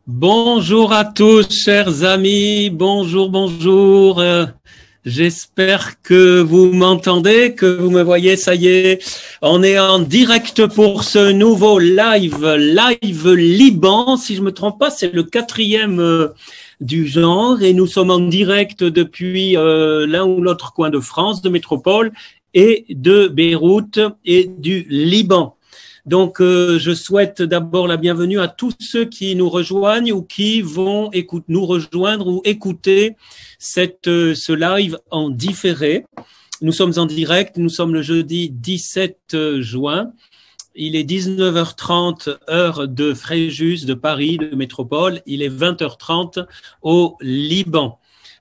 Bonjour à tous, chers amis. Bonjour, bonjour. J'espère que vous m'entendez, que vous me voyez. Ça y est, on est en direct pour ce nouveau live Liban. Si je me trompe pas, c'est le quatrième du genre et nous sommes en direct depuis l'un ou l'autre coin de France, de métropole et de Beyrouth et du Liban. Donc, je souhaite d'abord la bienvenue à tous ceux qui nous rejoignent ou qui vont nous rejoindre ou écouter ce live en différé. Nous sommes en direct, nous sommes le jeudi 17 juin. Il est 19h30 heure de Fréjus, de Paris, de métropole. Il est 20h30 au Liban.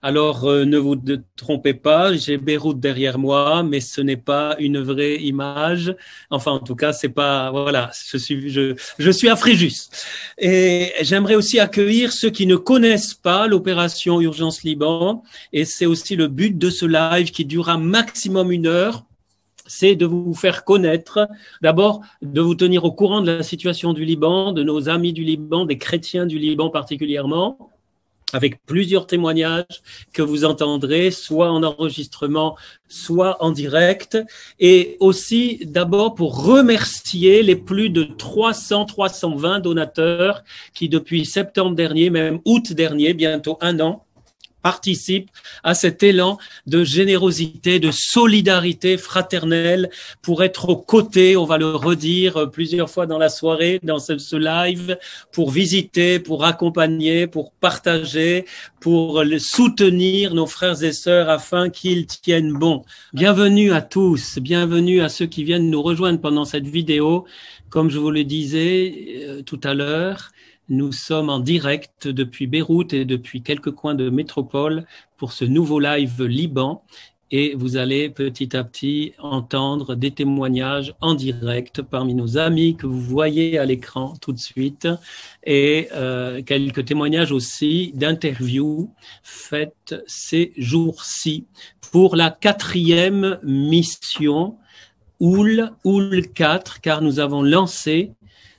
Alors, ne vous trompez pas, j'ai Beyrouth derrière moi, mais ce n'est pas une vraie image. Enfin, en tout cas, c'est pas, voilà, je suis à Fréjus. Et j'aimerais aussi accueillir ceux qui ne connaissent pas l'opération Urgence Liban. Et c'est aussi le but de ce live qui durera maximum 1 heure. C'est de vous faire connaître, d'abord de vous tenir au courant de la situation du Liban, de nos amis du Liban, des chrétiens du Liban particulièrement, avec plusieurs témoignages que vous entendrez, soit en enregistrement, soit en direct, et aussi d'abord pour remercier les plus de 320 donateurs qui depuis septembre dernier, même août dernier, bientôt 1 an, participe à cet élan de générosité, de solidarité fraternelle pour être aux côtés, on va le redire plusieurs fois dans la soirée, dans ce live, pour visiter, pour accompagner, pour partager, pour soutenir nos frères et sœurs afin qu'ils tiennent bon. Bienvenue à tous, bienvenue à ceux qui viennent nous rejoindre pendant cette vidéo. Comme je vous le disais tout à l'heure, nous sommes en direct depuis Beyrouth et depuis quelques coins de métropole pour ce nouveau live Liban et vous allez petit à petit entendre des témoignages en direct parmi nos amis que vous voyez à l'écran tout de suite et quelques témoignages aussi d'interviews faites ces jours-ci pour la 4e mission Oul 4, car nous avons lancé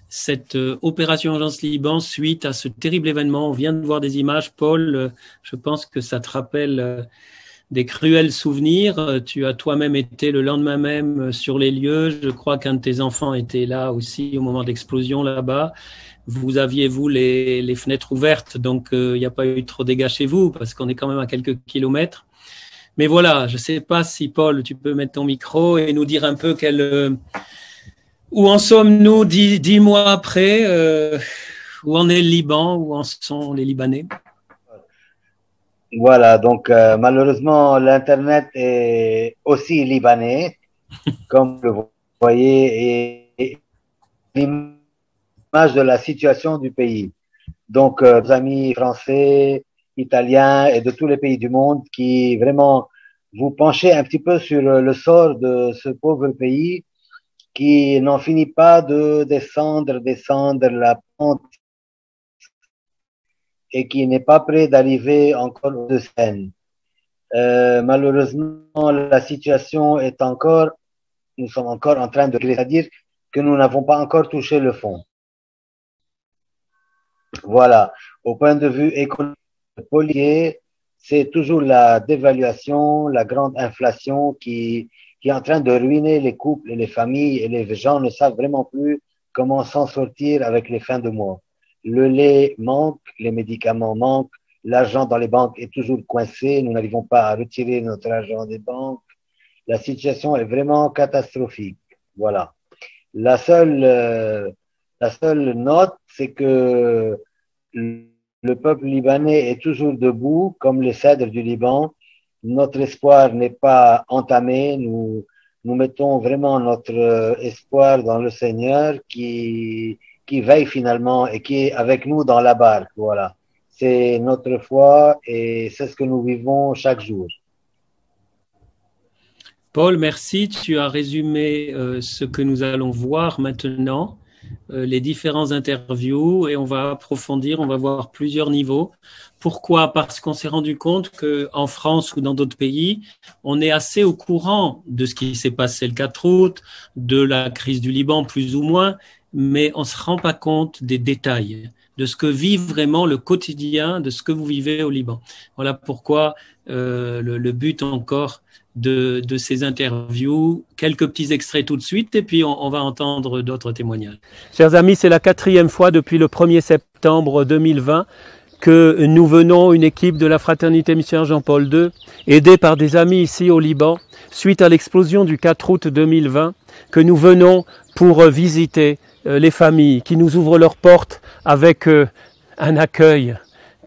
cette opération Urgence Liban suite à ce terrible événement. On vient de voir des images. Paul, je pense que ça te rappelle des cruels souvenirs. Tu as toi-même été le lendemain même sur les lieux. Je crois qu'un de tes enfants était là aussi au moment de l'explosion là-bas. Vous aviez, vous, les fenêtres ouvertes, donc il n'y a pas eu trop de dégâts chez vous parce qu'on est quand même à quelques kilomètres. Mais voilà, je ne sais pas si, Paul, tu peux mettre ton micro et nous dire un peu où en sommes-nous 10 mois après, où en est le Liban, où en sont les Libanais? Voilà, donc malheureusement, l'Internet est aussi libanais, comme vous voyez, et l'image de la situation du pays. Donc, nos amis français, italiens et de tous les pays du monde qui vraiment vous penchez un petit peu sur le sort de ce pauvre pays qui n'en finit pas de descendre la pente et qui n'est pas prêt d'arriver encore aux scènes. Malheureusement, la situation est encore, nous sommes encore en train de, c'est-à-dire que nous n'avons pas encore touché le fond. Voilà. Au point de vue économique, politique, c'est toujours la dévaluation, la grande inflation qui est en train de ruiner les couples et les familles et les gens ne savent vraiment plus comment s'en sortir avec les fins de mois. Le lait manque, les médicaments manquent, l'argent dans les banques est toujours coincé, nous n'arrivons pas à retirer notre argent des banques. La situation est vraiment catastrophique. Voilà. La seule note, c'est que le peuple libanais est toujours debout, comme les cèdres du Liban. Notre espoir n'est pas entamé. Nous mettons vraiment notre espoir dans le Seigneur qui veille finalement et qui est avec nous dans la barque. Voilà. C'est notre foi et c'est ce que nous vivons chaque jour. Paul, merci. Tu as résumé ce que nous allons voir maintenant, les différents interviews, et on va approfondir, on va voir plusieurs niveaux. Pourquoi? Parce qu'on s'est rendu compte qu'en France ou dans d'autres pays, on est assez au courant de ce qui s'est passé le 4 août, de la crise du Liban plus ou moins, mais on ne se rend pas compte des détails. de ce que vit vraiment le quotidien, de ce que vous vivez au Liban. Voilà pourquoi le but encore de ces interviews. Quelques petits extraits tout de suite et puis on va entendre d'autres témoignages. Chers amis, c'est la 4e fois depuis le 1er septembre 2020 que nous venons, une équipe de la Fraternité missionnaire Jean-Paul II, aidée par des amis ici au Liban, suite à l'explosion du 4 août 2020, que nous venons pour visiter les familles qui nous ouvrent leurs portes avec un accueil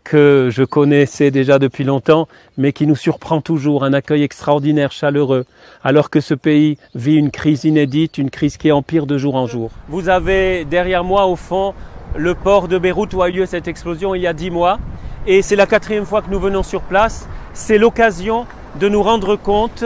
que je connaissais déjà depuis longtemps, mais qui nous surprend toujours, un accueil extraordinaire, chaleureux, alors que ce pays vit une crise inédite, une crise qui empire de jour en jour. Vous avez derrière moi, au fond, le port de Beyrouth où a eu lieu cette explosion il y a 10 mois, et c'est la 4e fois que nous venons sur place. C'est l'occasion de nous rendre compte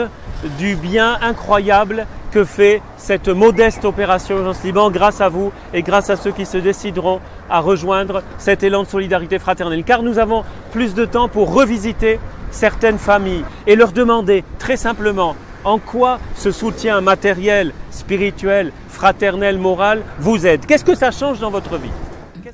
du bien incroyable que fait cette modeste opération Urgence Liban grâce à vous et grâce à ceux qui se décideront à rejoindre cet élan de solidarité fraternelle. Car nous avons plus de temps pour revisiter certaines familles et leur demander très simplement en quoi ce soutien matériel, spirituel, fraternel, moral vous aide. Qu'est-ce que ça change dans votre vie ?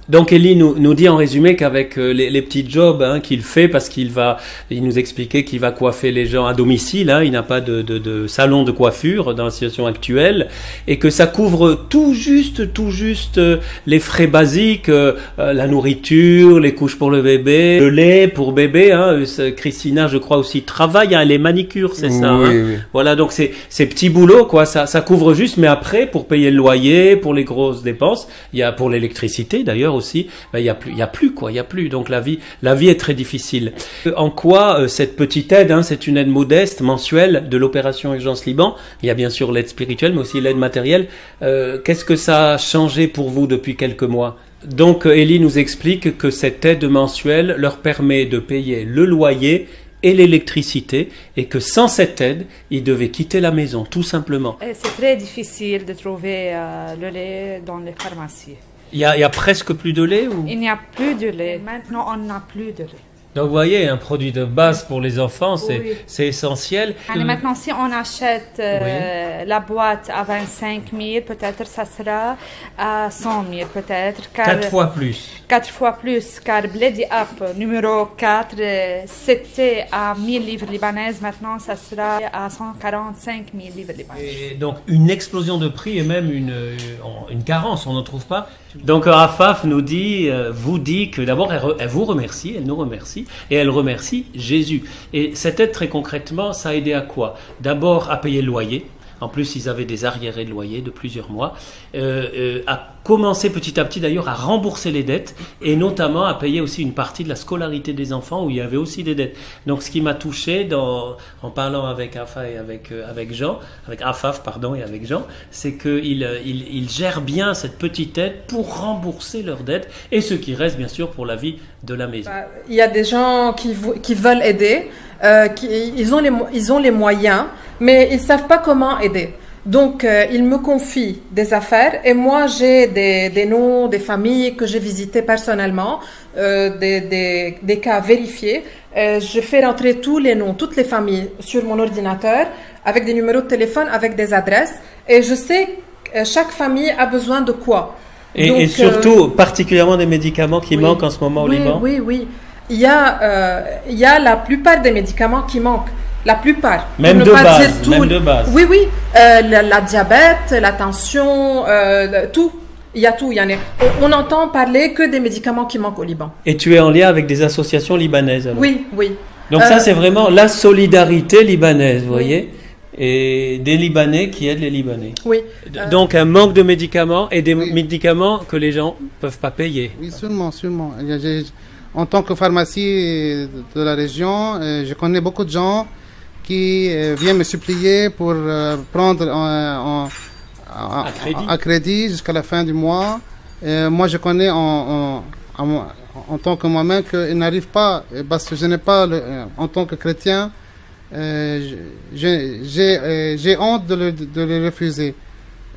Donc Elie nous dit en résumé qu'avec les petits jobs qu'il fait, parce il nous expliquait qu'il va coiffer les gens à domicile, il n'a pas de salon de coiffure dans la situation actuelle, et que ça couvre tout juste les frais basiques, la nourriture, les couches pour le bébé, le lait pour bébé. Christina, je crois aussi travaille, elle est manicure, c'est ça. Oui. Voilà, donc ces petits boulots, quoi, ça couvre juste, mais après pour payer le loyer, pour les grosses dépenses, il y a pour l'électricité d'ailleurs aussi, il y a plus. Donc la vie est très difficile. En quoi cette petite aide, c'est une aide modeste mensuelle de l'opération Urgence Liban. Il y a bien sûr l'aide spirituelle, mais aussi l'aide matérielle. Qu'est-ce que ça a changé pour vous depuis quelques mois ? Donc Elie nous explique que cette aide mensuelle leur permet de payer le loyer et l'électricité, et que sans cette aide, ils devaient quitter la maison, tout simplement. C'est très difficile de trouver le lait dans les pharmacies. Il y a presque plus de lait ou... Il n'y a plus de lait. Maintenant, on n'a plus de lait. Donc vous voyez, un produit de base pour les enfants, c'est essentiel. Et maintenant, si on achète la boîte à 25 000, peut-être ça sera à 100 000, peut-être. 4 fois plus. 4 fois plus, car Bledi Up numéro 4, c'était à 1000 livres libanaises, maintenant ça sera à 145 000 livres libanaises. Et donc une explosion de prix et même une carence, on n'en trouve pas. Donc Afaf vous dit que d'abord elle vous remercie, elle nous remercie, et elle remercie Jésus. Et cette aide très concrètement, ça a aidé à quoi ? D'abord à payer le loyer. En plus, ils avaient des arriérés de loyer de plusieurs mois. À commencer petit à petit d'ailleurs à rembourser les dettes et notamment à payer aussi une partie de la scolarité des enfants où il y avait aussi des dettes. Donc ce qui m'a touché en parlant avec Afaf et avec Jean, avec Afaf et avec Jean, c'est qu'ils gèrent bien cette petite aide pour rembourser leurs dettes et ce qui reste bien sûr pour la vie de la maison. Il y a des gens qui veulent aider, ils ont les moyens, mais ils ne savent pas comment aider. Donc, ils me confient des affaires et moi, j'ai des noms, des familles que j'ai visitées personnellement, des cas vérifiés. Je fais rentrer tous les noms, toutes les familles sur mon ordinateur avec des numéros de téléphone, avec des adresses et je sais chaque famille a besoin de quoi. Et surtout, particulièrement des médicaments qui manquent en ce moment au Liban. Oui. Il y a la plupart des médicaments qui manquent. La plupart. Même de base. Oui. La diabète, la tension, tout. Il y a tout. On n'entend parler que des médicaments qui manquent au Liban. Et tu es en lien avec des associations libanaises alors. Oui. Donc ça, c'est vraiment la solidarité libanaise, vous voyez, et des Libanais qui aident les Libanais. Oui. Donc un manque de médicaments et des médicaments que les gens ne peuvent pas payer. Oui, sûrement. En tant que pharmacie de la région, je connais beaucoup de gens qui viennent me supplier pour prendre à crédit jusqu'à la fin du mois. Moi, je connais en tant que moi-même qu'ils n'arrivent pas, parce que je n'ai pas, en tant que chrétien, j'ai honte de les refuser.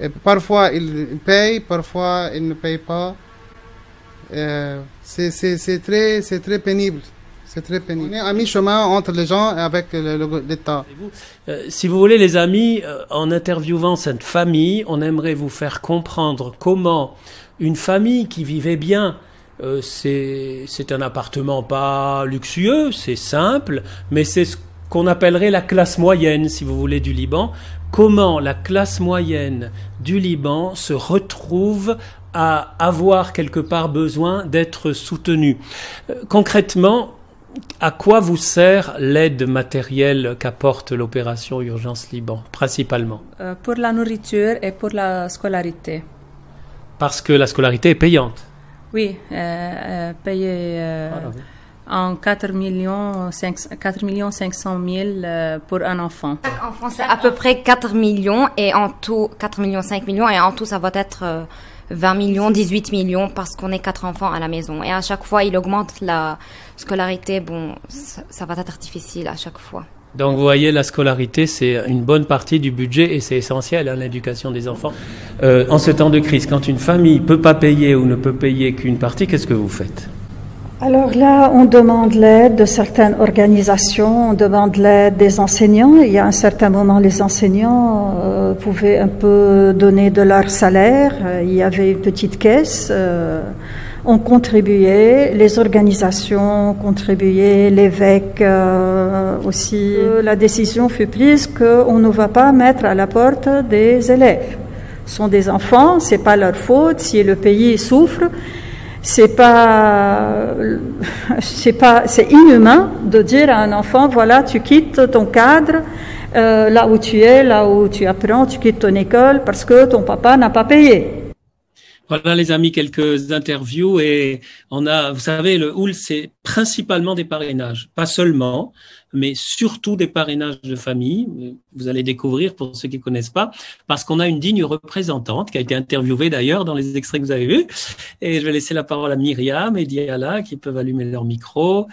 Et parfois, ils payent, parfois, ils ne payent pas. C'est très pénible. C'est très pénible. On est à mi-chemin entre les gens et avec l'État. Si vous voulez, les amis, en interviewant cette famille, on aimerait vous faire comprendre comment une famille qui vivait bien c'est un appartement pas luxueux, c'est simple, mais c'est ce qu'on appellerait la classe moyenne, si vous voulez, du Liban. Comment la classe moyenne du Liban se retrouve à avoir quelque part besoin d'être soutenue. Concrètement, à quoi vous sert l'aide matérielle qu'apporte l'opération Urgence Liban, principalement? Pour la nourriture et pour la scolarité. Parce que la scolarité est payante. Oui, payée en 4 500 000 pour un enfant. Chaque enfant, c'est à peu près 4 millions et en tout, 4 millions, 5 millions et en tout, ça va être 20 millions, 18 millions parce qu'on est 4 enfants à la maison. Et à chaque fois, il augmente la scolarité. Bon, ça va être difficile à chaque fois. Donc vous voyez, la scolarité, c'est une bonne partie du budget et c'est essentiel à l'éducation des enfants. En ce temps de crise, quand une famille ne peut pas payer ou ne peut payer qu'une partie, qu'est-ce que vous faites? Alors là, on demande l'aide de certaines organisations, on demande l'aide des enseignants. Il y a un certain moment, les enseignants pouvaient un peu donner de leur salaire. Il y avait une petite caisse. On contribuait, les organisations contribuaient, l'évêque aussi. La décision fut prise qu'on ne va pas mettre à la porte des élèves. Ce sont des enfants, c'est pas leur faute. Si le pays souffre, c'est inhumain de dire à un enfant, voilà, tu quittes ton cadre, là où tu es, là où tu apprends, tu quittes ton école parce que ton papa n'a pas payé. Voilà les amis, quelques interviews et on a, vous savez, le Houl, c'est principalement des parrainages, pas seulement, mais surtout des parrainages de famille. Vous allez découvrir pour ceux qui ne connaissent pas, parce qu'on a une digne représentante qui a été interviewée d'ailleurs dans les extraits que vous avez vus. Et je vais laisser la parole à Myriam et Diala qui peuvent allumer leur micro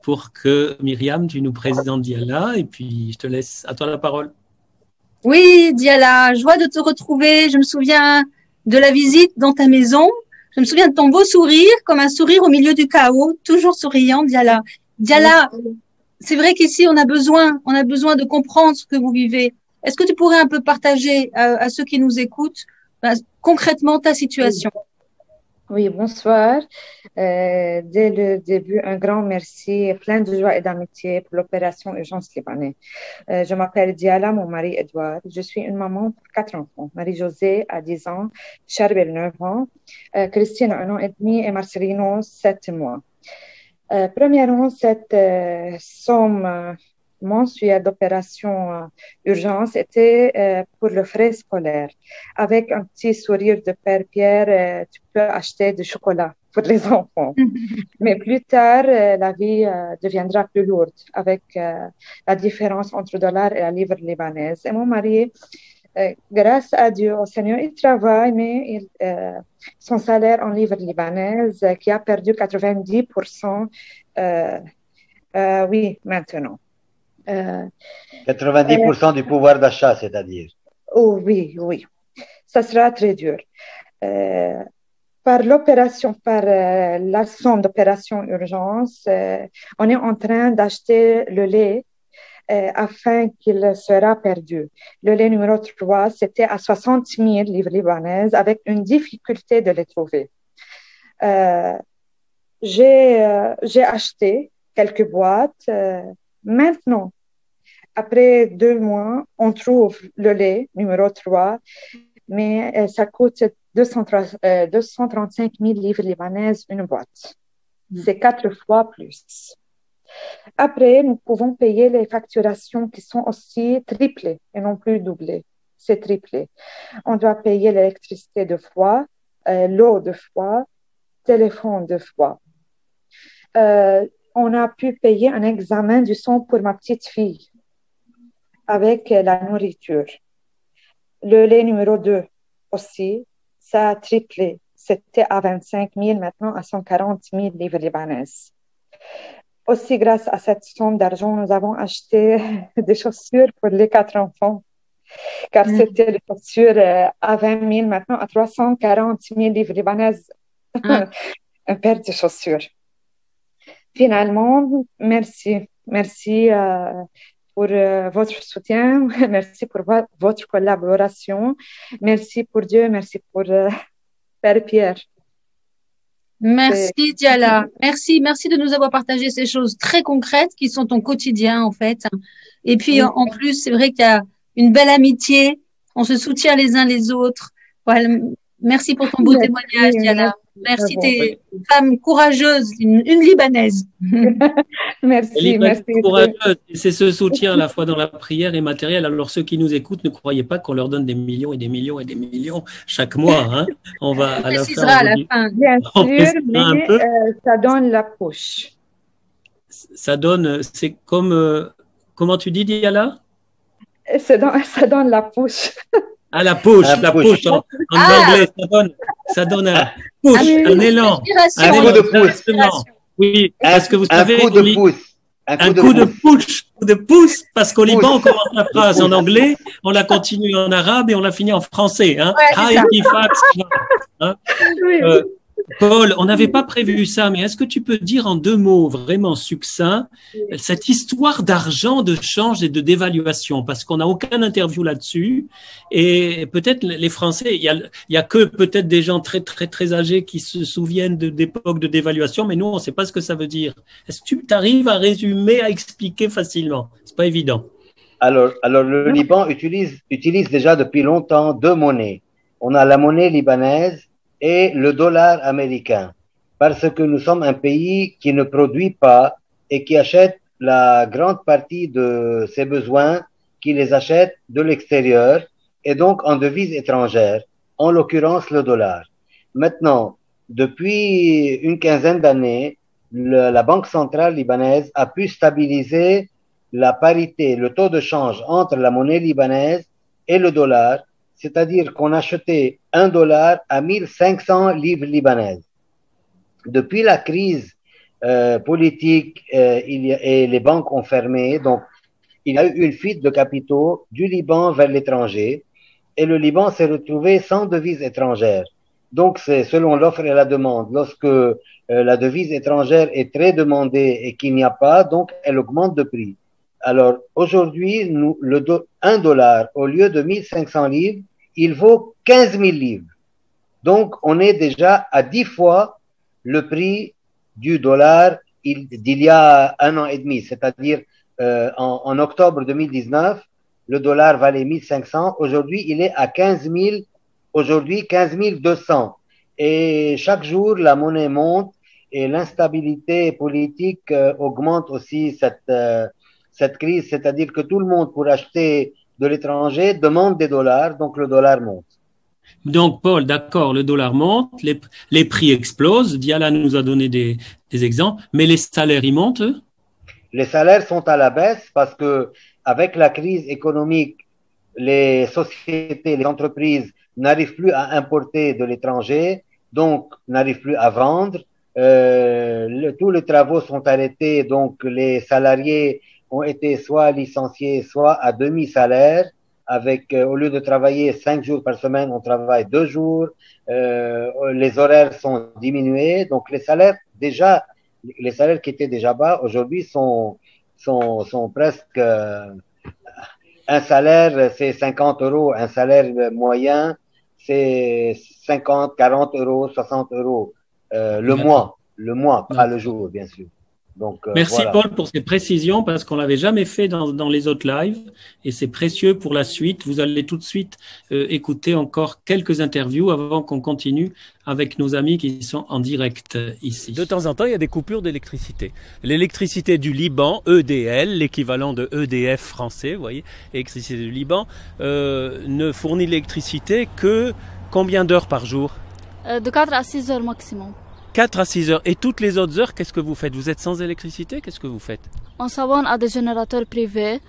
pour que Myriam, tu nous présentes Diala et puis je te laisse, à toi la parole. Oui, Diala, joie de te retrouver. Je me souviens de la visite dans ta maison. Je me souviens de ton beau sourire, comme un sourire au milieu du chaos, toujours souriant, Diala. Diala, c'est vrai qu'ici, on a besoin de comprendre ce que vous vivez. Est-ce que tu pourrais un peu partager à ceux qui nous écoutent, concrètement ta situation? Oui, bonsoir. Dès le début, un grand merci, plein de joie et d'amitié pour l'opération Urgence Libanais. Je m'appelle Diala, mon mari Edouard. Je suis une maman pour 4 enfants. Marie-Josée a 10 ans, Charbel 9 ans, Christine 1 an et demi et Marcelino 7 mois. Premièrement, cette somme mensuelle d'opération urgence était pour le frais scolaire. Avec un petit sourire de Père Pierre, tu peux acheter du chocolat pour les enfants. Mais plus tard, la vie deviendra plus lourde avec la différence entre le dollar et la livre libanaise. Et mon mari, grâce à Dieu, au Seigneur, il travaille, mais son salaire en livre libanaise qui a perdu 90%, oui, maintenant. 90% du pouvoir d'achat, c'est-à-dire. Oh, oui, oui. Ça sera très dur. Par l'opération, par la somme d'opération urgence, on est en train d'acheter le lait afin qu'il sera perdu. Le lait numéro 3, c'était à 60 000 livres libanaises avec une difficulté de les trouver. J'ai acheté quelques boîtes. Maintenant, après 2 mois, on trouve le lait numéro 3, mais ça coûte 235 000 livres libanaises une boîte. C'est 4 fois plus. Après, nous pouvons payer les facturations qui sont aussi triplées et non plus doublées. C'est triplé. On doit payer l'électricité 2 fois, l'eau 2 fois, téléphone 2 fois. On a pu payer un examen du sang pour ma petite fille avec la nourriture. Le lait numéro 2 aussi, ça a triplé. C'était à 25 000, maintenant à 140 000 livres libanaises. Aussi, grâce à cette somme d'argent, nous avons acheté des chaussures pour les 4 enfants. Car c'était des chaussures à 20 000, maintenant à 340 000 livres libanaises. Un paire de chaussures. Finalement, merci. Merci pour votre soutien. Merci pour votre collaboration. Merci pour Dieu. Merci pour Père Pierre. Merci Diala, merci de nous avoir partagé ces choses très concrètes qui sont ton quotidien en fait. Et puis en plus, c'est vrai qu'il y a une belle amitié, on se soutient les uns les autres. Voilà. Merci pour ton beau témoignage Diala. Merci, t'es une femme courageuse, une Libanaise. Merci. Courageuse, c'est ce soutien à la fois dans la prière et matériel. Alors ceux qui nous écoutent, ne croyez pas qu'on leur donne des millions et des millions et des millions chaque mois. Hein. On va à la fin. Bien sûr, mais ça donne la poche. Ça donne, c'est comme, comment tu dis Diala? Ça donne la poche. Ah, la push. En anglais, ça donne un push, un élan. Un coup de pouce. Oui, parce que vous savez. Un coup de pouce. Parce qu'au Liban, on commence la phrase en anglais, on la continue en arabe et on la finit en français. Hein. Paul, on n'avait pas prévu ça, mais est-ce que tu peux dire en 2 mots vraiment succincts cette histoire d'argent, de change et de dévaluation, parce qu'on n'a aucune interview là-dessus et peut-être les Français, il y a que peut-être des gens très très très âgés qui se souviennent d'époques de dévaluation, mais nous on ne sait pas ce que ça veut dire. Est-ce que tu arrives à résumer, à expliquer facilement? C'est pas évident. Alors le Liban utilise déjà depuis longtemps 2 monnaies. On a la monnaie libanaise et le dollar américain, parce que nous sommes un pays qui ne produit pas et qui achète la grande partie de ses besoins, qui les achète de l'extérieur et donc en devises étrangères, en l'occurrence le dollar. Maintenant, depuis une quinzaine d'années, la Banque centrale libanaise a pu stabiliser la parité, le taux de change entre la monnaie libanaise et le dollar, c'est-à-dire qu'on achetait $1 à 1500 livres libanaises. Depuis la crise politique et les banques ont fermé, donc il y a eu une fuite de capitaux du Liban vers l'étranger et le Liban s'est retrouvé sans devise étrangère. Donc c'est selon l'offre et la demande. Lorsque la devise étrangère est très demandée et qu'il n'y a pas, donc elle augmente de prix. Alors aujourd'hui, $1 au lieu de 1500 livres, il vaut 15 000 livres. Donc, on est déjà à 10 fois le prix du dollar d'il y a 1 an et demi. C'est-à-dire, en octobre 2019, le dollar valait 1500. Aujourd'hui, il est à 15 200. Et chaque jour, la monnaie monte et l'instabilité politique augmente aussi cette crise. C'est-à-dire que tout le monde, pour acheter de l'étranger, demande des dollars, donc le dollar monte. Donc, Paul, d'accord, le dollar monte, les prix explosent. Diala nous a donné des exemples, mais les salaires, ils montent, eux? Les salaires sont à la baisse parce que avec la crise économique, les sociétés, les entreprises n'arrivent plus à importer de l'étranger, donc n'arrivent plus à vendre. Tous les travaux sont arrêtés, donc les salariés ont été soit licenciés, soit à demi-salaire, avec au lieu de travailler 5 jours par semaine, on travaille 2 jours. Les horaires sont diminués, donc les salaires qui étaient déjà bas aujourd'hui sont presque un salaire, c'est 50 €, un salaire moyen, c'est 50, 40 €, 60 € le mois, pas le jour, bien sûr. Donc, merci voilà. Paul pour ces précisions parce qu'on l'avait jamais fait dans les autres lives et c'est précieux pour la suite. Vous allez tout de suite écouter encore quelques interviews avant qu'on continue avec nos amis qui sont en direct ici. De temps en temps, il y a des coupures d'électricité. L'électricité du Liban, EDL, l'équivalent de EDF français, vous voyez, l'électricité du Liban, ne fournit l'électricité que combien d'heures par jour? De 4 à 6 heures maximum. 4 à 6 heures. Et toutes les autres heures, qu'est-ce que vous faites? Vous êtes sans électricité? Qu'est-ce que vous faites? On s'abonne à des générateurs privés.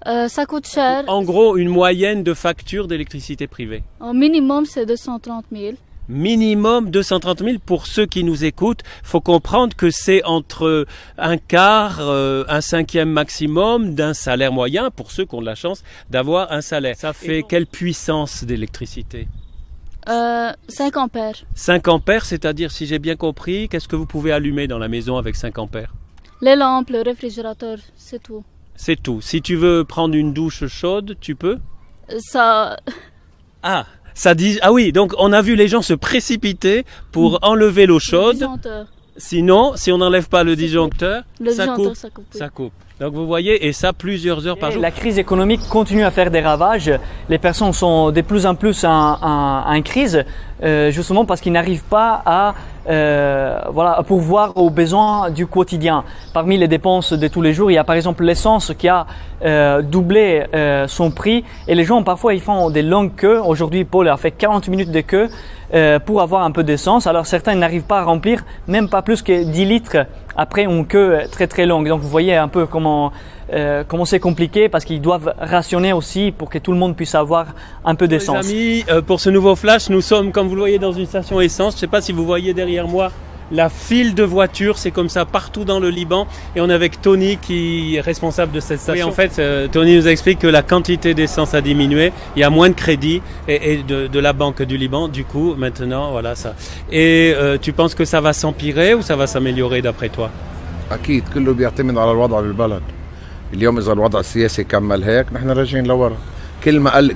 Ça coûte cher. En gros, une moyenne de facture d'électricité privée. Au minimum, c'est 230 000. Minimum 230 000 pour ceux qui nous écoutent. Faut comprendre que c'est entre un quart, un cinquième maximum d'un salaire moyen pour ceux qui ont de la chance d'avoir un salaire. Ça fait quelle puissance d'électricité? 5 ampères. 5 ampères, c'est-à-dire, si j'ai bien compris, qu'est-ce que vous pouvez allumer dans la maison avec 5 ampères? Les lampes, le réfrigérateur, c'est tout. C'est tout. Si tu veux prendre une douche chaude, tu peux? Ça... Ah, Ça dit, ah oui, donc on a vu les gens se précipiter pour enlever l'eau chaude. Disjoncteur. Sinon, si on n'enlève pas le disjoncteur, ça coupe. Ça coupe. Donc vous voyez, et ça plusieurs heures par jour. La crise économique continue à faire des ravages. Les personnes sont de plus en plus en crise, justement parce qu'ils n'arrivent pas à pourvoir aux besoins du quotidien. Parmi les dépenses de tous les jours, il y a par exemple l'essence qui a doublé son prix, et les gens parfois ils font des longues queues. Aujourd'hui, Paul a fait 40 minutes de queue pour avoir un peu d'essence. Alors certains n'arrivent pas à remplir même pas plus que 10 litres après une queue très très longue. Donc vous voyez un peu comment c'est compliqué, parce qu'ils doivent rationner aussi pour que tout le monde puisse avoir un peu d'essence. Les amis, pour ce nouveau flash, nous sommes, comme vous le voyez, dans une station essence. Je ne sais pas si vous voyez derrière moi la file de voitures, c'est comme ça partout dans le Liban, et on est avec Tony qui est responsable de cette station. Et en fait, Tony nous explique que la quantité d'essence a diminué, il y a moins de crédit et de la Banque du Liban, du coup, maintenant, voilà ça. Et tu penses que ça va s'empirer ou ça va s'améliorer d'après toi? أكيد كله بيعتمد على الوضع بالبلد. اليوم إذا الوضع السياسي كمل هيك نحن راجعين لورا.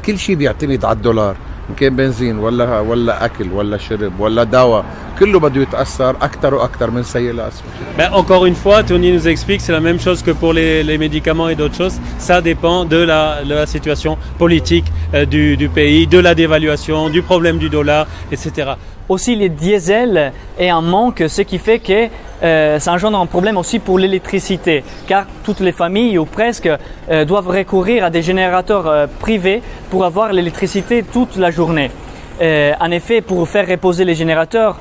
كل شيء بيعتمد على الدولار. إن كان بنزين ولا أكل ولا شرب ولا دواء كله بده يتأثر أكثر وأكثر من سيء لأسوأ. Encore une fois, Tony nous explique, c'est la même chose que pour les médicaments et d'autres choses. Ça dépend de la situation politique du pays, de la dévaluation, du problème du dollar, etc. Aussi, les diesels est un manque, ce qui fait que ça engendre un problème aussi pour l'électricité, car toutes les familles ou presque doivent recourir à des générateurs privés pour avoir l'électricité toute la journée. En effet, pour faire reposer les générateurs,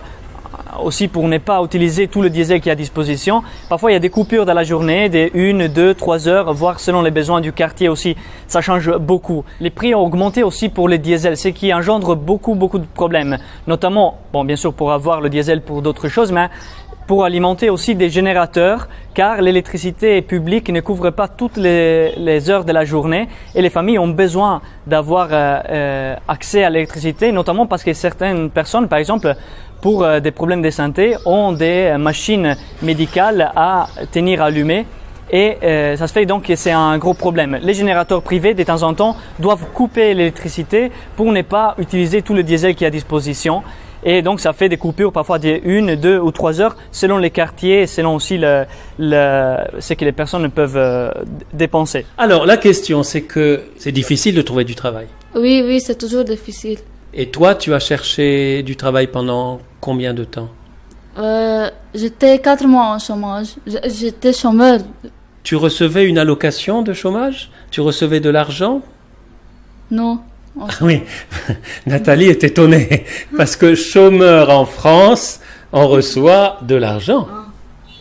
aussi pour ne pas utiliser tout le diesel qui est à disposition, parfois il y a des coupures dans la journée, des 1, 2, 3 heures, voire selon les besoins du quartier aussi. Ça change beaucoup. Les prix ont augmenté aussi pour les diesels, ce qui engendre beaucoup de problèmes. Notamment, bien sûr pour avoir le diesel pour d'autres choses, mais pour alimenter aussi des générateurs, car l'électricité publique ne couvre pas toutes les heures de la journée, et les familles ont besoin d'avoir accès à l'électricité, notamment parce que certaines personnes, par exemple, pour des problèmes de santé, ont des machines médicales à tenir allumées, et ça se fait donc que c'est un gros problème. Les générateurs privés, de temps en temps, doivent couper l'électricité pour ne pas utiliser tout le diesel qui est à disposition. Et donc, ça fait des coupures parfois de 1, 2 ou 3 heures selon les quartiers, selon aussi ce que les personnes peuvent dépenser. Alors, la question, c'est que c'est difficile de trouver du travail. Oui, c'est toujours difficile. Et toi, tu as cherché du travail pendant combien de temps? J'étais 4 mois en chômage. J'étais chômeur. Tu recevais une allocation de chômage? Tu recevais de l'argent? Non. Ah oui, Nathalie est étonnée parce que chômeur en France, on reçoit de l'argent.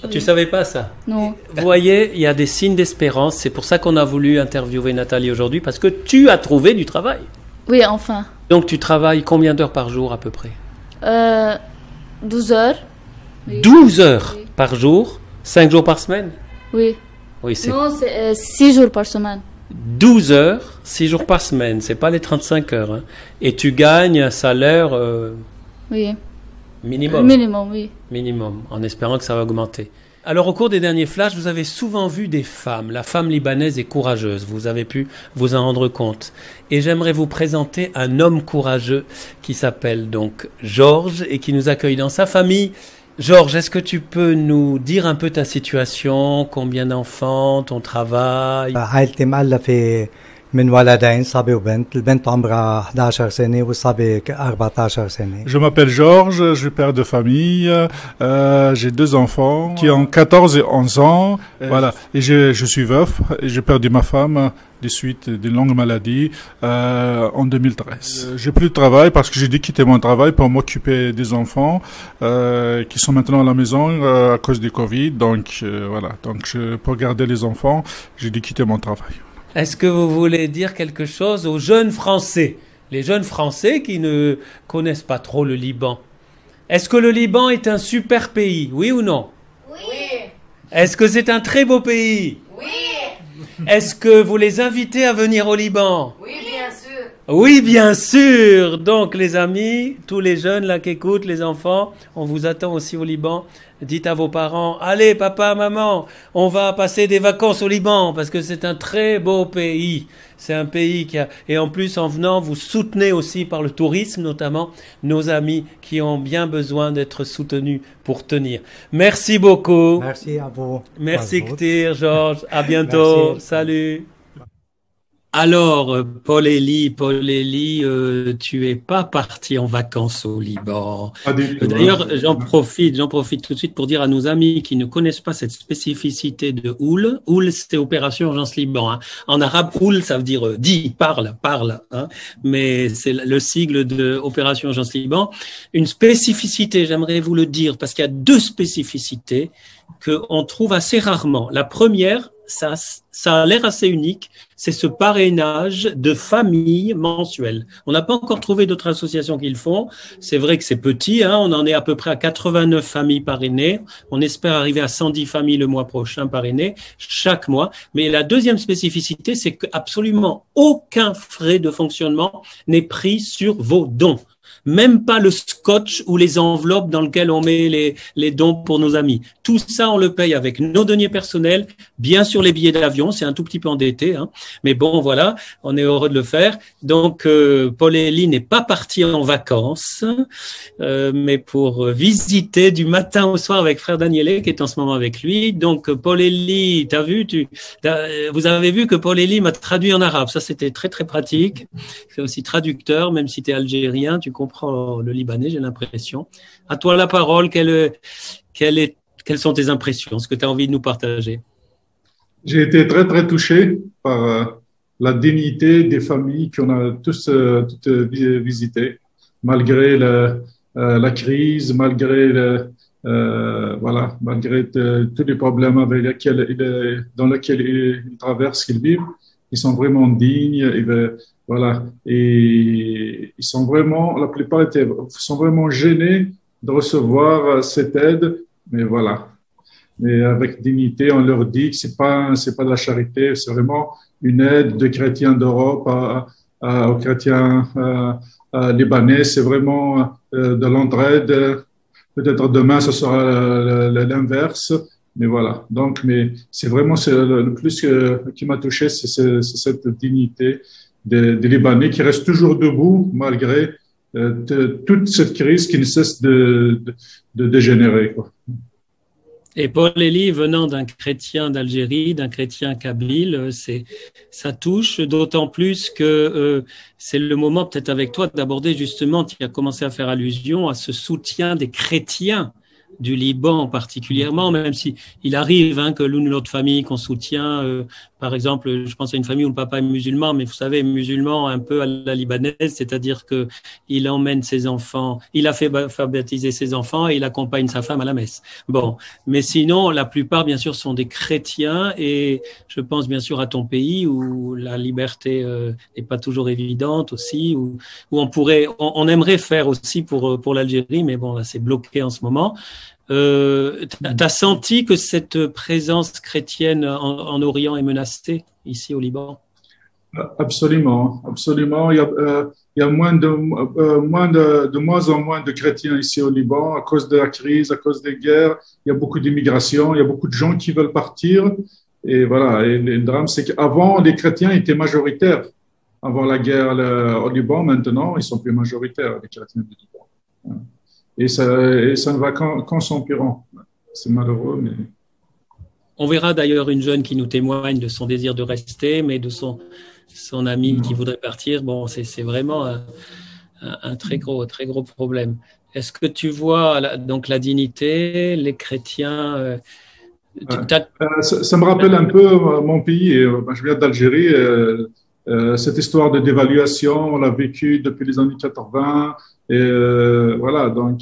Oui. Tu savais pas ça? Non. Vous voyez, il y a des signes d'espérance. C'est pour ça qu'on a voulu interviewer Nathalie aujourd'hui, parce que tu as trouvé du travail. Oui, enfin. Donc tu travailles combien d'heures par jour à peu près? 12 heures. Oui. 12 heures oui. Par jour? 5 jours par semaine? Oui. Oui, c'est... Non, c'est 6 jours par semaine. 12 heures, 6 jours par semaine, c'est pas les 35 heures. Hein. Et tu gagnes un salaire oui. Minimum. Minimum, oui. Minimum, en espérant que ça va augmenter. Alors au cours des derniers flashs, vous avez souvent vu des femmes. La femme libanaise est courageuse, vous avez pu vous en rendre compte. Et j'aimerais vous présenter un homme courageux qui s'appelle donc Georges et qui nous accueille dans sa famille. Georges, est-ce que tu peux nous dire un peu ta situation, combien d'enfants, ton travail? عائلتي مؤلفة من ولدين صبي وبنت، البنت عمرها 11 سنة والصبي 14 سنة. Je m'appelle Georges, je suis père de famille, j'ai 2 enfants qui ont 14 et 11 ans, voilà, et je suis veuf, et j'ai perdu ma femme des suites d'une longue maladie en 2013. J'ai plus de travail parce que j'ai dû quitter mon travail pour m'occuper des enfants qui sont maintenant à la maison à cause du Covid, donc voilà, pour garder les enfants, j'ai dû quitter mon travail. Est-ce que vous voulez dire quelque chose aux jeunes Français, les jeunes Français qui ne connaissent pas trop le Liban? Est-ce que le Liban est un super pays, oui ou non? Oui. Est-ce que c'est un très beau pays? Oui. Est-ce que vous les invitez à venir au Liban? Oui, bien sûr. Oui, bien sûr. Donc, les amis, tous les jeunes là qui écoutent, les enfants, on vous attend aussi au Liban. Dites à vos parents, allez, papa, maman, on va passer des vacances au Liban parce que c'est un très beau pays. C'est un pays qui a... Et en plus, en venant, vous soutenez aussi par le tourisme, notamment, nos amis qui ont bien besoin d'être soutenus pour tenir. Merci beaucoup. Merci à vous. Merci Ktir, Georges. À bientôt. Merci. Salut. Alors, Paul Elie, tu es pas parti en vacances au Liban. Pas du tout. D'ailleurs, j'en profite tout de suite pour dire à nos amis qui ne connaissent pas cette spécificité de Oul. Oul, c'est Opération Urgence Liban. Hein. En arabe, Oul, ça veut dire dis, parle. Hein. Mais c'est le sigle de Opération Urgence Liban. Une spécificité, j'aimerais vous le dire, parce qu'il y a deux spécificités qu'on trouve assez rarement. La première, ça a l'air assez unique, c'est ce parrainage de famille mensuel. On n'a pas encore trouvé d'autres associations qui le font. C'est vrai que c'est petit, hein, on en est à peu près à 89 familles parrainées. On espère arriver à 110 familles le mois prochain parrainées, chaque mois. Mais la deuxième spécificité, c'est qu'absolument aucun frais de fonctionnement n'est pris sur vos dons. Même pas le scotch ou les enveloppes dans lesquelles on met les dons pour nos amis. Tout ça, on le paye avec nos deniers personnels, bien sûr les billets d'avion, c'est un tout petit peu endetté, hein. Mais bon, voilà, on est heureux de le faire. Donc, Paul Elie n'est pas parti en vacances, mais pour visiter du matin au soir avec frère Daniele, qui est en ce moment avec lui. Donc, Paul Elie, vous avez vu que Paul Elie m'a traduit en arabe. Ça, c'était très, très pratique. C'est aussi traducteur, même si tu es algérien, tu comprends le libanais, j'ai l'impression. À toi la parole, quelles sont tes impressions, ce que tu as envie de nous partager? J'ai été très, très touché par la dignité des familles qu'on a tous toutes visitées, malgré la crise, malgré malgré tous les problèmes dans lesquels ils traversent, qu'ils vivent. Ils sont vraiment dignes, et ils sont vraiment, la plupart sont vraiment gênés de recevoir cette aide, mais voilà. Mais avec dignité, on leur dit que c'est pas de la charité, c'est vraiment une aide de chrétiens d'Europe aux chrétiens libanais. C'est vraiment de l'entraide. Peut-être demain, ce sera l'inverse. Mais voilà. Donc, mais c'est vraiment le plus qui m'a touché, c'est cette dignité des Libanais qui restent toujours debout malgré toute cette crise qui ne cesse de dégénérer, quoi. Et Paul Elie, venant d'un chrétien d'Algérie, d'un chrétien kabyle, ça touche, d'autant plus que c'est le moment, peut-être avec toi, d'aborder justement, tu as commencé à faire allusion à ce soutien des chrétiens du Liban particulièrement, même si il arrive que l'une ou l'autre famille qu'on soutient, par exemple, je pense à une famille où le papa est musulman, mais vous savez, musulman un peu à la libanaise, c'est-à-dire que il emmène ses enfants, il a fait baptiser ses enfants et il accompagne sa femme à la messe. Bon, mais sinon, la plupart, bien sûr, sont des chrétiens, et je pense bien sûr à ton pays où la liberté n'est pas toujours évidente aussi, où on aimerait faire aussi pour l'Algérie, mais bon, là, c'est bloqué en ce moment. T'as senti que cette présence chrétienne en Orient est menacée ici au Liban? Absolument. Il y a de moins en moins de chrétiens ici au Liban à cause de la crise, à cause des guerres. Il y a beaucoup d'immigration, il y a beaucoup de gens qui veulent partir. Et voilà. Et le drame, c'est qu'avant, les chrétiens étaient majoritaires. Avant la guerre au Liban, maintenant, ils sont plus majoritaires, les chrétiens du Liban. Et ça ne va qu'en s'empirant. C'est malheureux, mais... On verra d'ailleurs une jeune qui nous témoigne de son désir de rester, mais de son ami qui voudrait partir. Bon, c'est vraiment un très gros problème. Est-ce que tu vois donc la dignité, les chrétiens ça me rappelle un peu mon pays. Je viens d'Algérie. Cette histoire de dévaluation, on l'a vécu depuis les années 80. Et voilà, donc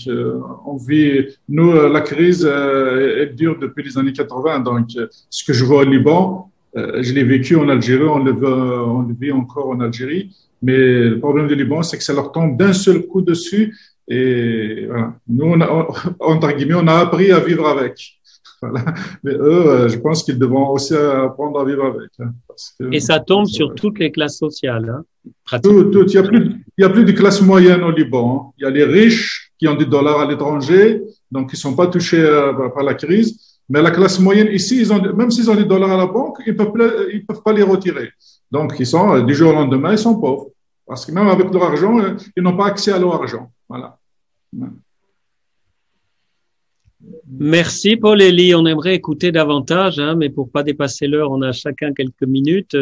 on vit, nous, la crise elle dure depuis les années 80. Donc ce que je vois au Liban, je l'ai vécu en Algérie, on le vit encore en Algérie. Mais le problème du Liban, c'est que ça leur tombe d'un seul coup dessus. Et voilà, nous, entre guillemets, on a appris à vivre avec. Voilà. Mais eux, je pense qu'ils devront aussi apprendre à vivre avec. Hein, parce que, Et ça tombe sur toutes les classes sociales, hein, pratiquement. tout. Il y a plus de classe moyenne au Liban. Hein. Il y a les riches qui ont des dollars à l'étranger, donc ils sont pas touchés par la crise. Mais la classe moyenne ici, même s'ils ont des dollars à la banque, ils peuvent pas les retirer. Donc ils sont du jour au lendemain, ils sont pauvres. Parce que même avec leur argent, ils n'ont pas accès à leur argent. Voilà. Merci Paul-Élie. On aimerait écouter davantage, hein, mais pour pas dépasser l'heure, on a chacun quelques minutes.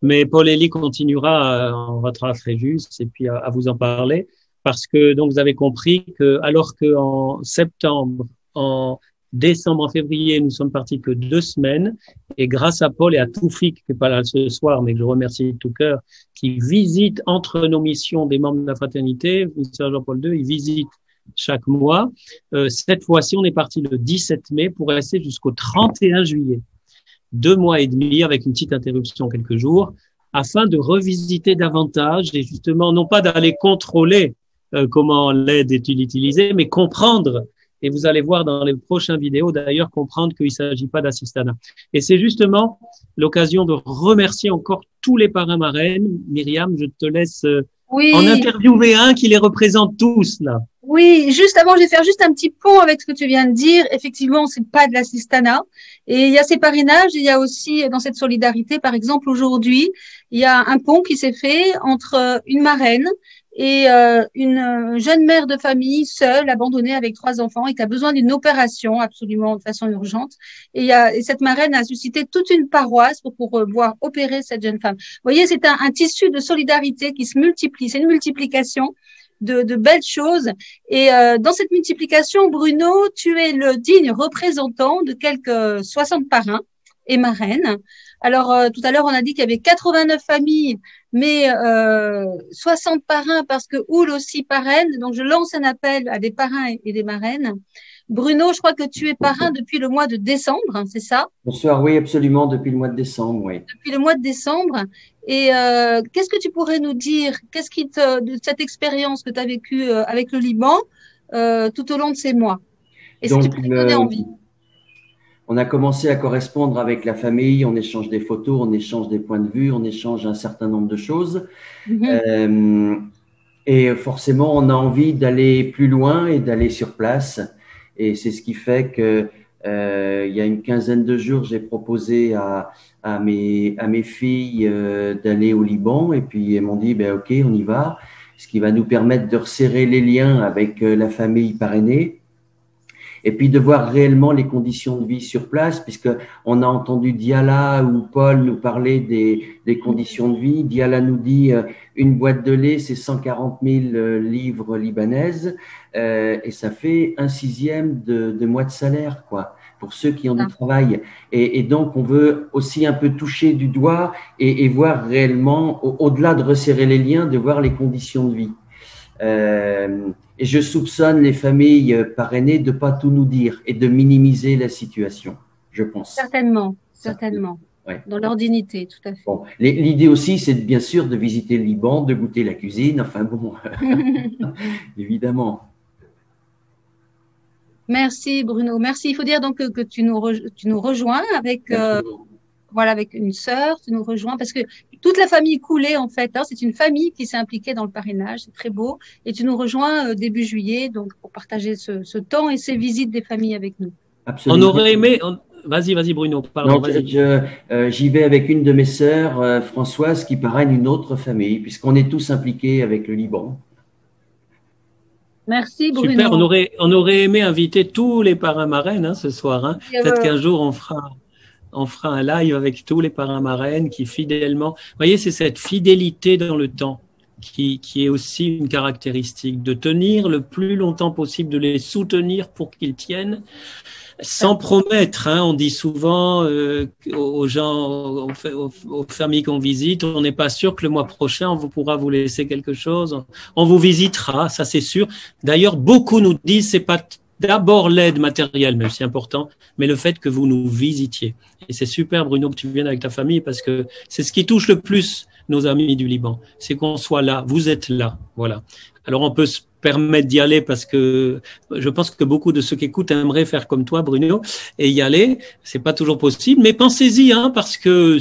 Mais Paul-Élie continuera en votre Fréjus et puis à vous en parler, parce que donc vous avez compris que alors qu'en septembre, en décembre, en février, nous sommes partis que 2 semaines, et grâce à Paul et à Toufik, qui n'est pas là ce soir, mais que je remercie de tout cœur, qui visite entre nos missions des membres de la fraternité, ministère Jean-Paul II, il visite chaque mois. Cette fois-ci, on est parti le 17 mai pour rester jusqu'au 31 juillet. 2 mois et demi avec une petite interruption quelques jours, afin de revisiter davantage et justement, non pas d'aller contrôler comment l'aide est utilisée, mais comprendre. Et vous allez voir dans les prochaines vidéos, d'ailleurs, comprendre qu'il ne s'agit pas d'assistanat. Et c'est justement l'occasion de remercier encore tous les parrains-marraines. Myriam, je te laisse en interviewer un qui les représente tous, là. Oui, juste avant, je vais faire juste un petit pont avec ce que tu viens de dire. Effectivement, c'est pas de l'assistanat. Et il y a ces parrainages, il y a aussi dans cette solidarité, par exemple, aujourd'hui, il y a un pont qui s'est fait entre une marraine et une jeune mère de famille seule, abandonnée avec 3 enfants et qui a besoin d'une opération absolument de façon urgente. Et cette marraine a suscité toute une paroisse pour pouvoir opérer cette jeune femme. Vous voyez, c'est un tissu de solidarité qui se multiplie. C'est une multiplication de belles choses. Et dans cette multiplication, Bruno, tu es le digne représentant de quelques 60 parrains et marraines. Alors, tout à l'heure, on a dit qu'il y avait 89 familles, mais 60 parrains parce que Oul aussi parraine. Donc, je lance un appel à des parrains et des marraines. Bruno, je crois que tu es parrain depuis le mois de décembre, hein, c'est ça? Bonsoir, oui, absolument, depuis le mois de décembre, oui. Depuis le mois de décembre. Et qu'est-ce que tu pourrais nous dire? Qu'est-ce qui de cette expérience que tu as vécue avec le Liban tout au long de ces mois? Et si tu peux nous donner envie? On a commencé à correspondre avec la famille, on échange des photos, on échange des points de vue, on échange un certain nombre de choses. Et forcément, on a envie d'aller plus loin et d'aller sur place. Et c'est ce qui fait que il y a une quinzaine de jours, j'ai proposé à mes filles d'aller au Liban. Et puis elles m'ont dit, ben ok, on y va. Ce qui va nous permettre de resserrer les liens avec la famille parrainée. Et puis de voir réellement les conditions de vie sur place, puisque on a entendu Diala ou Paul nous parler des conditions de vie. Diala nous dit une boîte de lait, c'est 140 000 livres libanaises, et ça fait 1/6 de mois de salaire, quoi, pour ceux qui ont du travail. Et donc on veut aussi un peu toucher du doigt et voir réellement, au-delà de resserrer les liens, de voir les conditions de vie. Et je soupçonne les familles parrainées de pas tout nous dire et de minimiser la situation, je pense. Certainement, certainement. Ouais. Dans leur dignité, tout à fait. Bon, l'idée aussi, c'est bien sûr de visiter le Liban, de goûter la cuisine, enfin bon, évidemment. Merci Bruno, merci. Il faut dire donc que tu nous rejoins avec voilà, avec une sœur, tu nous rejoins parce que toute la famille coulée en fait, hein, c'est une famille qui s'est impliquée dans le parrainage, c'est très beau. Et tu nous rejoins début juillet, donc pour partager ce temps et ces visites des familles avec nous. Absolument. On aurait aimé. Vas-y Bruno. Pardon, j'y vais avec une de mes sœurs, Françoise, qui parraine une autre famille, puisqu'on est tous impliqués avec le Liban. Merci Bruno. Super. On aurait aimé inviter tous les parrains marraines ce soir. Hein. Peut-être qu'un jour on fera un live avec tous les parrains marraines qui fidèlement, vous voyez, c'est cette fidélité dans le temps qui est aussi une caractéristique, de tenir le plus longtemps possible, de les soutenir pour qu'ils tiennent, sans promettre. Hein, on dit souvent aux gens, aux familles qu'on visite, on n'est pas sûr que le mois prochain on pourra vous laisser quelque chose. On vous visitera, ça c'est sûr. D'ailleurs, beaucoup nous disent c'est pas d'abord l'aide matérielle, même si important, mais le fait que vous nous visitiez. Et c'est super, Bruno, que tu viennes avec ta famille, parce que c'est ce qui touche le plus nos amis du Liban. C'est qu'on soit là, vous êtes là, voilà. Alors on peut permettre d'y aller parce que je pense que beaucoup de ceux qui écoutent aimeraient faire comme toi, Bruno, et y aller. C'est pas toujours possible, mais pensez-y, hein, parce que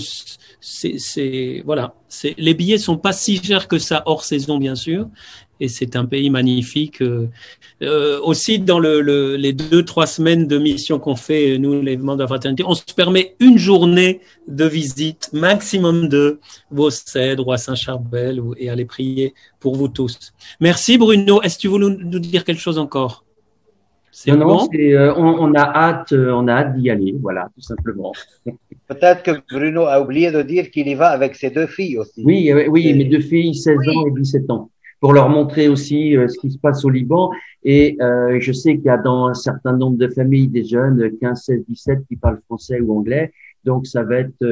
les billets sont pas si chers que ça hors saison, bien sûr. Et c'est un pays magnifique. Aussi, dans les 2-3 semaines de mission qu'on fait, nous, les membres de la fraternité, on se permet une journée de visite, maximum 2, au Cèdres ou à Saint-Charbel, et aller prier pour vous tous. Merci Bruno. Est-ce que tu veux nous dire quelque chose encore? Non, on a hâte d'y aller, voilà, tout simplement. Peut-être que Bruno a oublié de dire qu'il y va avec ses 2 filles aussi. Oui, mes 2 filles, 16 ans et 17 ans. Pour leur montrer aussi ce qui se passe au Liban. Et je sais qu'il y a dans un certain nombre de familles des jeunes, 15, 16, 17, qui parlent français ou anglais. Donc, ça va être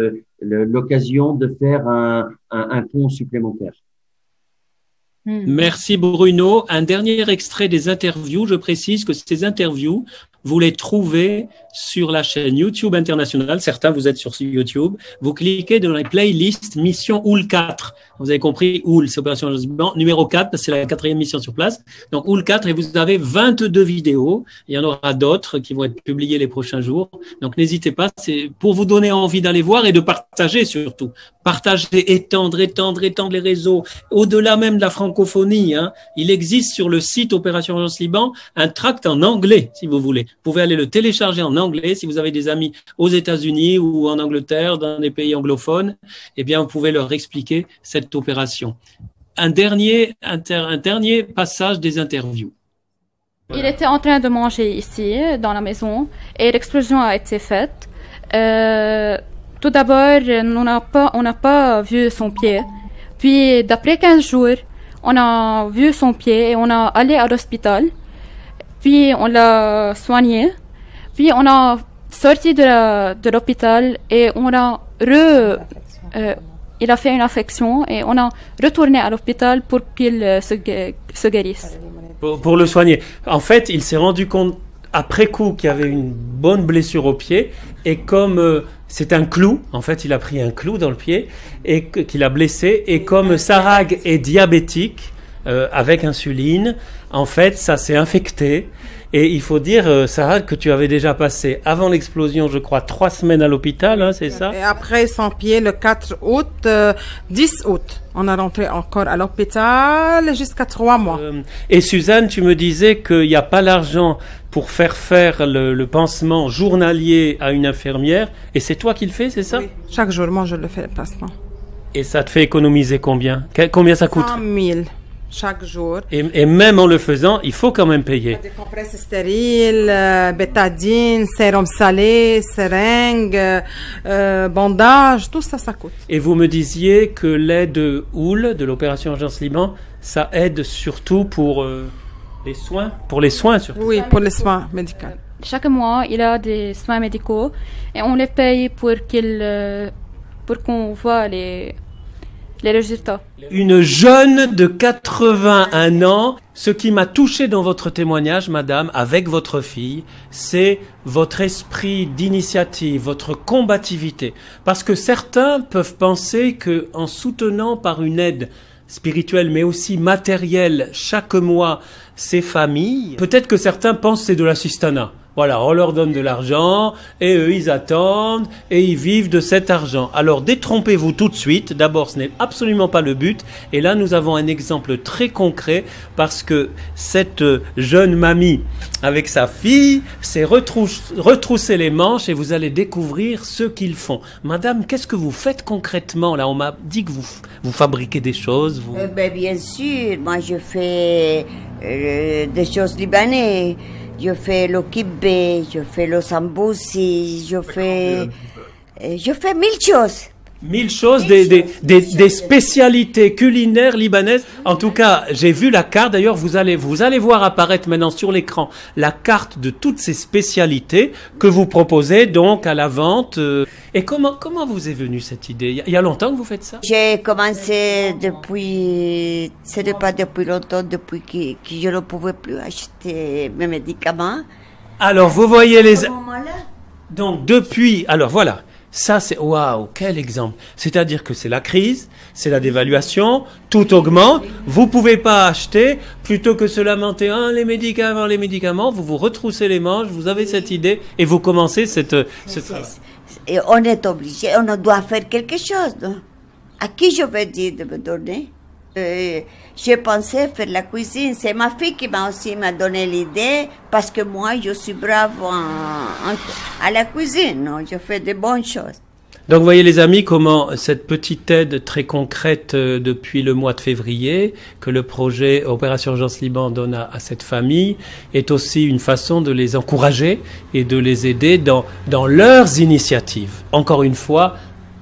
l'occasion de faire un pont supplémentaire. Merci Bruno. Un dernier extrait des interviews. Je précise que ces interviews, vous les trouvez sur la chaîne YouTube internationale. Certains, vous êtes sur YouTube. Vous cliquez dans la playlist Mission OUL 4. Vous avez compris, OUL, c'est Opération Urgence Liban. Numéro 4, c'est la 4e mission sur place. Donc, OUL 4, et vous avez 22 vidéos. Il y en aura d'autres qui vont être publiées les prochains jours. Donc, n'hésitez pas. C'est pour vous donner envie d'aller voir et de partager surtout. Partager, étendre les réseaux. Au-delà même de la francophonie, hein, il existe sur le site Opération Urgence Liban un tract en anglais, si vous voulez. Vous pouvez aller le télécharger en anglais si vous avez des amis aux États-Unis ou en Angleterre, dans des pays anglophones. Eh bien, vous pouvez leur expliquer cette opération. Un dernier passage des interviews. Il était en train de manger ici, dans la maison, et l'explosion a été faite. Tout d'abord, on n'a pas vu son pied. Puis, d'après 15 jours, on a vu son pied et on a allé à l'hôpital. Puis, on l'a soigné. Puis, on a sorti de l'hôpital et on a il a fait une infection et on a retourné à l'hôpital pour qu'il se guérisse. Pour le soigner. En fait, il s'est rendu compte après coup qu'il y avait une bonne blessure au pied et comme c'est un clou, en fait, il a pris un clou dans le pied et qu'il a blessé et comme Sarag est diabétique avec insuline, en fait, ça s'est infecté. Et il faut dire, Sarah, que tu avais déjà passé, avant l'explosion, je crois, 3 semaines à l'hôpital, hein, c'est ça? Et après son pied, le 4 août, 10 août, on a rentré encore à l'hôpital jusqu'à 3 mois. Et Suzanne, tu me disais qu'il n'y a pas l'argent pour faire le pansement journalier à une infirmière, et c'est toi qui le fais, c'est ça? Oui, chaque jour, moi, je le fais, le pansement. Et ça te fait économiser combien? Combien ça coûte? 100 000. Chaque jour. Et même en le faisant, il faut quand même payer. Des compresses stériles, bétadine, sérum salé, seringue, bandage, tout ça, ça coûte. Et vous me disiez que l'aide OUL, de l'opération Urgence Liban, ça aide surtout pour les soins? Pour les soins surtout? Oui, pour les soins médicaux. Chaque mois, il a des soins médicaux et on les paye pour qu'on voit les résultats. Une jeune de 81 ans, ce qui m'a touché dans votre témoignage, madame, avec votre fille, c'est votre esprit d'initiative, votre combativité. Parce que certains peuvent penser que en soutenant par une aide spirituelle, mais aussi matérielle, chaque mois, ces familles, peut-être que certains pensent que c'est de l'assistanat. Voilà, on leur donne de l'argent et eux, ils attendent et ils vivent de cet argent. Alors, détrompez-vous tout de suite. D'abord, ce n'est absolument pas le but. Et là, nous avons un exemple très concret parce que cette jeune mamie, avec sa fille, s'est retroussé les manches et vous allez découvrir ce qu'ils font. Madame, qu'est-ce que vous faites concrètement? Là, on m'a dit que vous fabriquez des choses. Bien sûr, moi, je fais des choses libanaises. Je fais le kibbé, je fais le samboussi, je fais 1000 choses. 1000 choses, des spécialités culinaires libanaises. En tout cas, j'ai vu la carte. D'ailleurs, vous allez voir apparaître maintenant sur l'écran la carte de toutes ces spécialités que vous proposez donc à la vente. Et comment vous est venue cette idée? Il y a longtemps que vous faites ça? J'ai commencé ce n'est pas depuis longtemps, depuis que je ne pouvais plus acheter mes médicaments. Alors, vous voyez donc depuis, alors voilà. Ça, c'est waouh, quel exemple. C'est-à-dire que c'est la crise, c'est la dévaluation, tout augmente. Vous pouvez pas acheter, plutôt que se lamenter, les médicaments, vous vous retroussez les manches, vous avez cette idée et vous commencez ce travail. Et on est obligé, on doit faire quelque chose. Non? À qui je vais dire de me donner? J'ai pensé faire la cuisine. C'est ma fille qui m'a donné l'idée parce que moi, je suis brave à la cuisine. Non? Je fais de bonnes choses. Donc, vous voyez les amis, comment cette petite aide très concrète depuis le mois de février que le projet Opération Urgence Liban donne à cette famille est aussi une façon de les encourager et de les aider dans leurs initiatives. Encore une fois,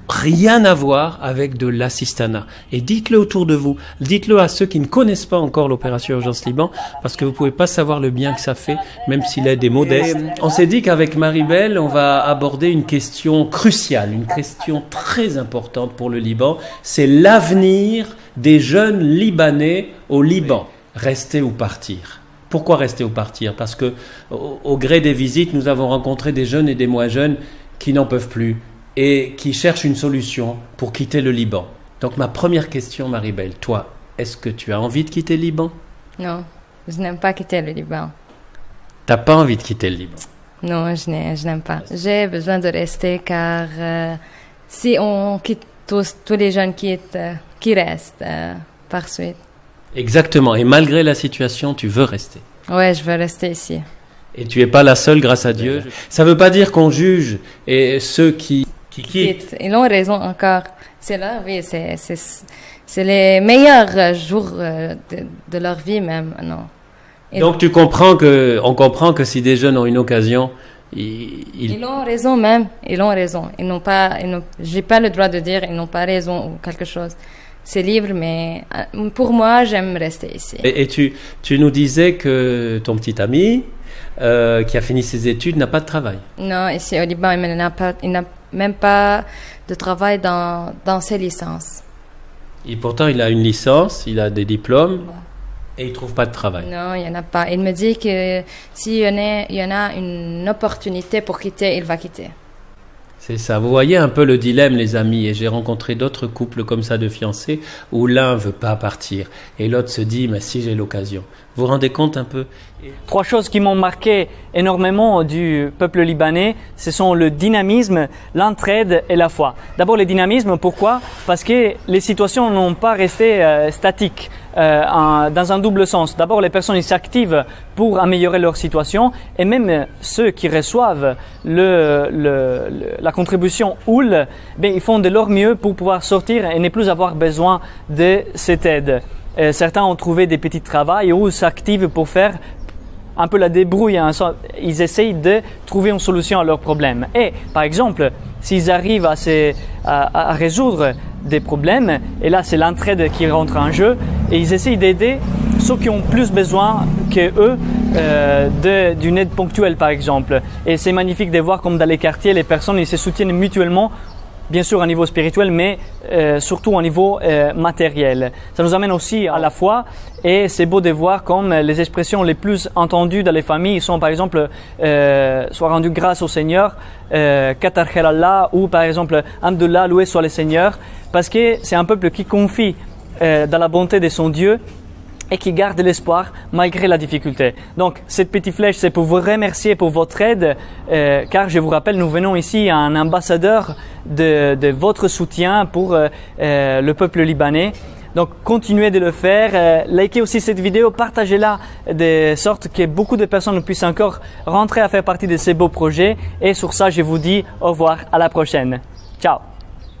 rien à voir avec de l'assistanat. Et dites-le autour de vous. Dites-le à ceux qui ne connaissent pas encore l'opération Urgence Liban, parce que vous pouvez pas savoir le bien que ça fait, même s'il est des modestes. On s'est dit qu'avec Marie-Belle, on va aborder une question cruciale, une question très importante pour le Liban. C'est l'avenir des jeunes Libanais au Liban. Rester ou partir. Pourquoi rester ou partir? Parce que, au gré des visites, nous avons rencontré des jeunes et des moins jeunes qui n'en peuvent plus et qui cherchent une solution pour quitter le Liban. Donc ma première question, Marie-Belle, toi, est-ce que tu as envie de quitter le Liban? Non, je n'aime pas quitter le Liban. T'as pas envie de quitter le Liban? Non, je n'aime pas. J'ai besoin de rester car si on quitte tous les jeunes qui restent par suite. Exactement, et malgré la situation, tu veux rester? Ouais, je veux rester ici. Et tu es pas la seule, grâce à Dieu. Ça veut pas dire qu'on juge et ceux qui quittent. Ils ont raison encore. C'est leur vie, c'est les meilleurs jours de leur vie même, non. Donc on comprend que si des jeunes ont une occasion, ils ont raison même, ils ont raison. J'ai pas le droit de dire ils n'ont pas raison ou quelque chose. C'est libre, mais pour moi, j'aime rester ici. Et tu nous disais que ton petit ami, qui a fini ses études, n'a pas de travail. Non, ici au Liban, il n'a même pas de travail dans ses licences. Et pourtant, il a une licence, il a des diplômes, et il ne trouve pas de travail. Non, il n'y en a pas. Il me dit que s'il y en a une opportunité pour quitter, il va quitter. C'est ça. Vous voyez un peu le dilemme, les amis. Et j'ai rencontré d'autres couples comme ça de fiancés où l'un veut pas partir et l'autre se dit, mais si j'ai l'occasion. Vous vous rendez compte un peu? 3 choses qui m'ont marqué énormément du peuple libanais, ce sont le dynamisme, l'entraide et la foi. D'abord le dynamisme, pourquoi? Parce que les situations n'ont pas resté statiques. Dans un double sens. D'abord, les personnes ils s'activent pour améliorer leur situation et même ceux qui reçoivent la contribution OUL, ils font de leur mieux pour pouvoir sortir et ne plus avoir besoin de cette aide. Certains ont trouvé des petits travails ou s'activent pour faire un peu la débrouille. Ils essayent de trouver une solution à leurs problèmes. Et par exemple, s'ils arrivent à résoudre des problèmes, et là c'est l'entraide qui rentre en jeu, et ils essayent d'aider ceux qui ont plus besoin que eux d'une aide ponctuelle par exemple. Et c'est magnifique de voir comme dans les quartiers, les personnes ils se soutiennent mutuellement, bien sûr au niveau spirituel, mais surtout au niveau matériel. Ça nous amène aussi à la foi, et c'est beau de voir comme les expressions les plus entendues dans les familles sont par exemple soit rendu grâce au Seigneur, Katar Khalallah, ou par exemple Hamdullah, loué soit le Seigneur, parce que c'est un peuple qui confie dans la bonté de son Dieu et qui garde l'espoir malgré la difficulté. Donc, cette petite flèche, c'est pour vous remercier pour votre aide, car je vous rappelle, nous venons ici à un ambassadeur de votre soutien pour le peuple libanais. Donc, continuez de le faire. Likez aussi cette vidéo, partagez-la de sorte que beaucoup de personnes puissent encore rentrer à faire partie de ces beaux projets. Et sur ça, je vous dis au revoir, à la prochaine. Ciao.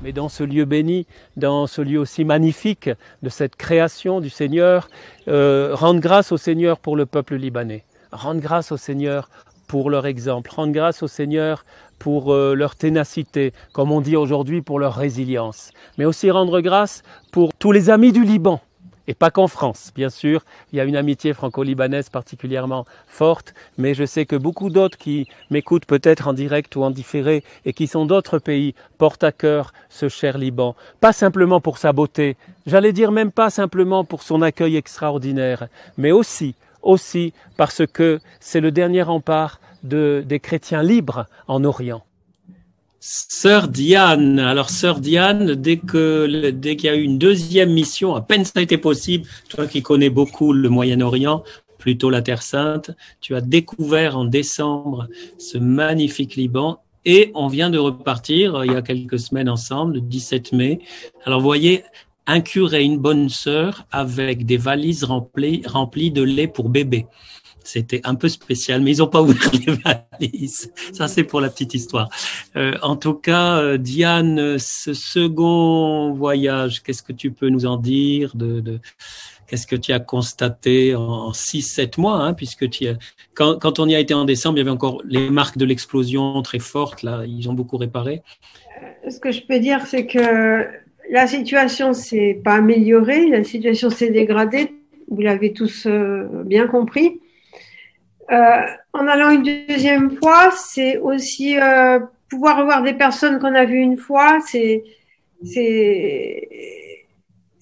Mais dans ce lieu béni, dans ce lieu aussi magnifique de cette création du Seigneur, rendre grâce au Seigneur pour le peuple libanais. Rendre grâce au Seigneur pour leur exemple. Rendre grâce au Seigneur pour leur ténacité, comme on dit aujourd'hui, pour leur résilience. Mais aussi rendre grâce pour tous les amis du Liban. Et pas qu'en France, bien sûr, il y a une amitié franco-libanaise particulièrement forte, mais je sais que beaucoup d'autres qui m'écoutent peut-être en direct ou en différé et qui sont d'autres pays portent à cœur ce cher Liban. Pas simplement pour sa beauté, j'allais dire même pas simplement pour son accueil extraordinaire, mais aussi parce que c'est le dernier rempart des chrétiens libres en Orient. Sœur Diane. Alors, Sœur Diane, dès qu'il y a eu une deuxième mission, à peine ça a été possible, toi qui connais beaucoup le Moyen-Orient, plutôt la Terre Sainte, tu as découvert en décembre ce magnifique Liban et on vient de repartir il y a quelques semaines ensemble, le 17 mai. Alors, vous voyez, un curé et une bonne sœur avec des valises remplies de lait pour bébé. C'était un peu spécial, mais ils n'ont pas ouvert les valises. Ça, c'est pour la petite histoire. En tout cas, Diane, ce second voyage, qu'est-ce que tu peux nous en dire qu'est-ce que tu as constaté en 6-7 mois, hein, puisque quand on y a été en décembre, il y avait encore les marques de l'explosion très fortes. Là, ils ont beaucoup réparé. Ce que je peux dire, c'est que la situation s'est pas améliorée, la situation s'est dégradée. Vous l'avez tous bien compris. En allant une deuxième fois, c'est aussi pouvoir revoir des personnes qu'on a vues une fois.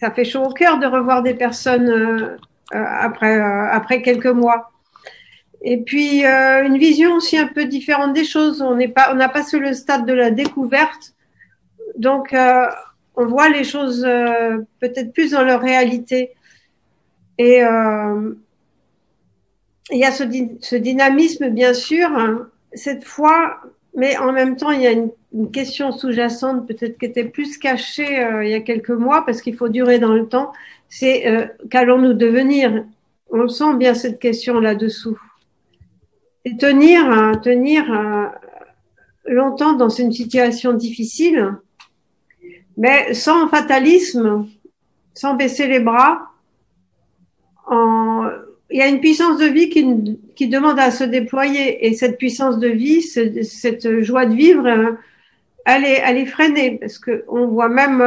Ça fait chaud au cœur de revoir des personnes après quelques mois. Et puis une vision aussi un peu différente des choses. On n'a pas sur le stade de la découverte, donc on voit les choses peut-être plus dans leur réalité. Et il y a ce dynamisme, bien sûr, hein, cette fois, mais en même temps, il y a une question sous-jacente, peut-être qui était plus cachée il y a quelques mois, parce qu'il faut durer dans le temps, c'est qu'allons-nous devenir? On sent bien cette question là-dessous. Et tenir longtemps dans une situation difficile, mais sans fatalisme, sans baisser les bras, il y a une puissance de vie qui demande à se déployer, et cette puissance de vie, cette joie de vivre, elle est freinée, parce que on voit même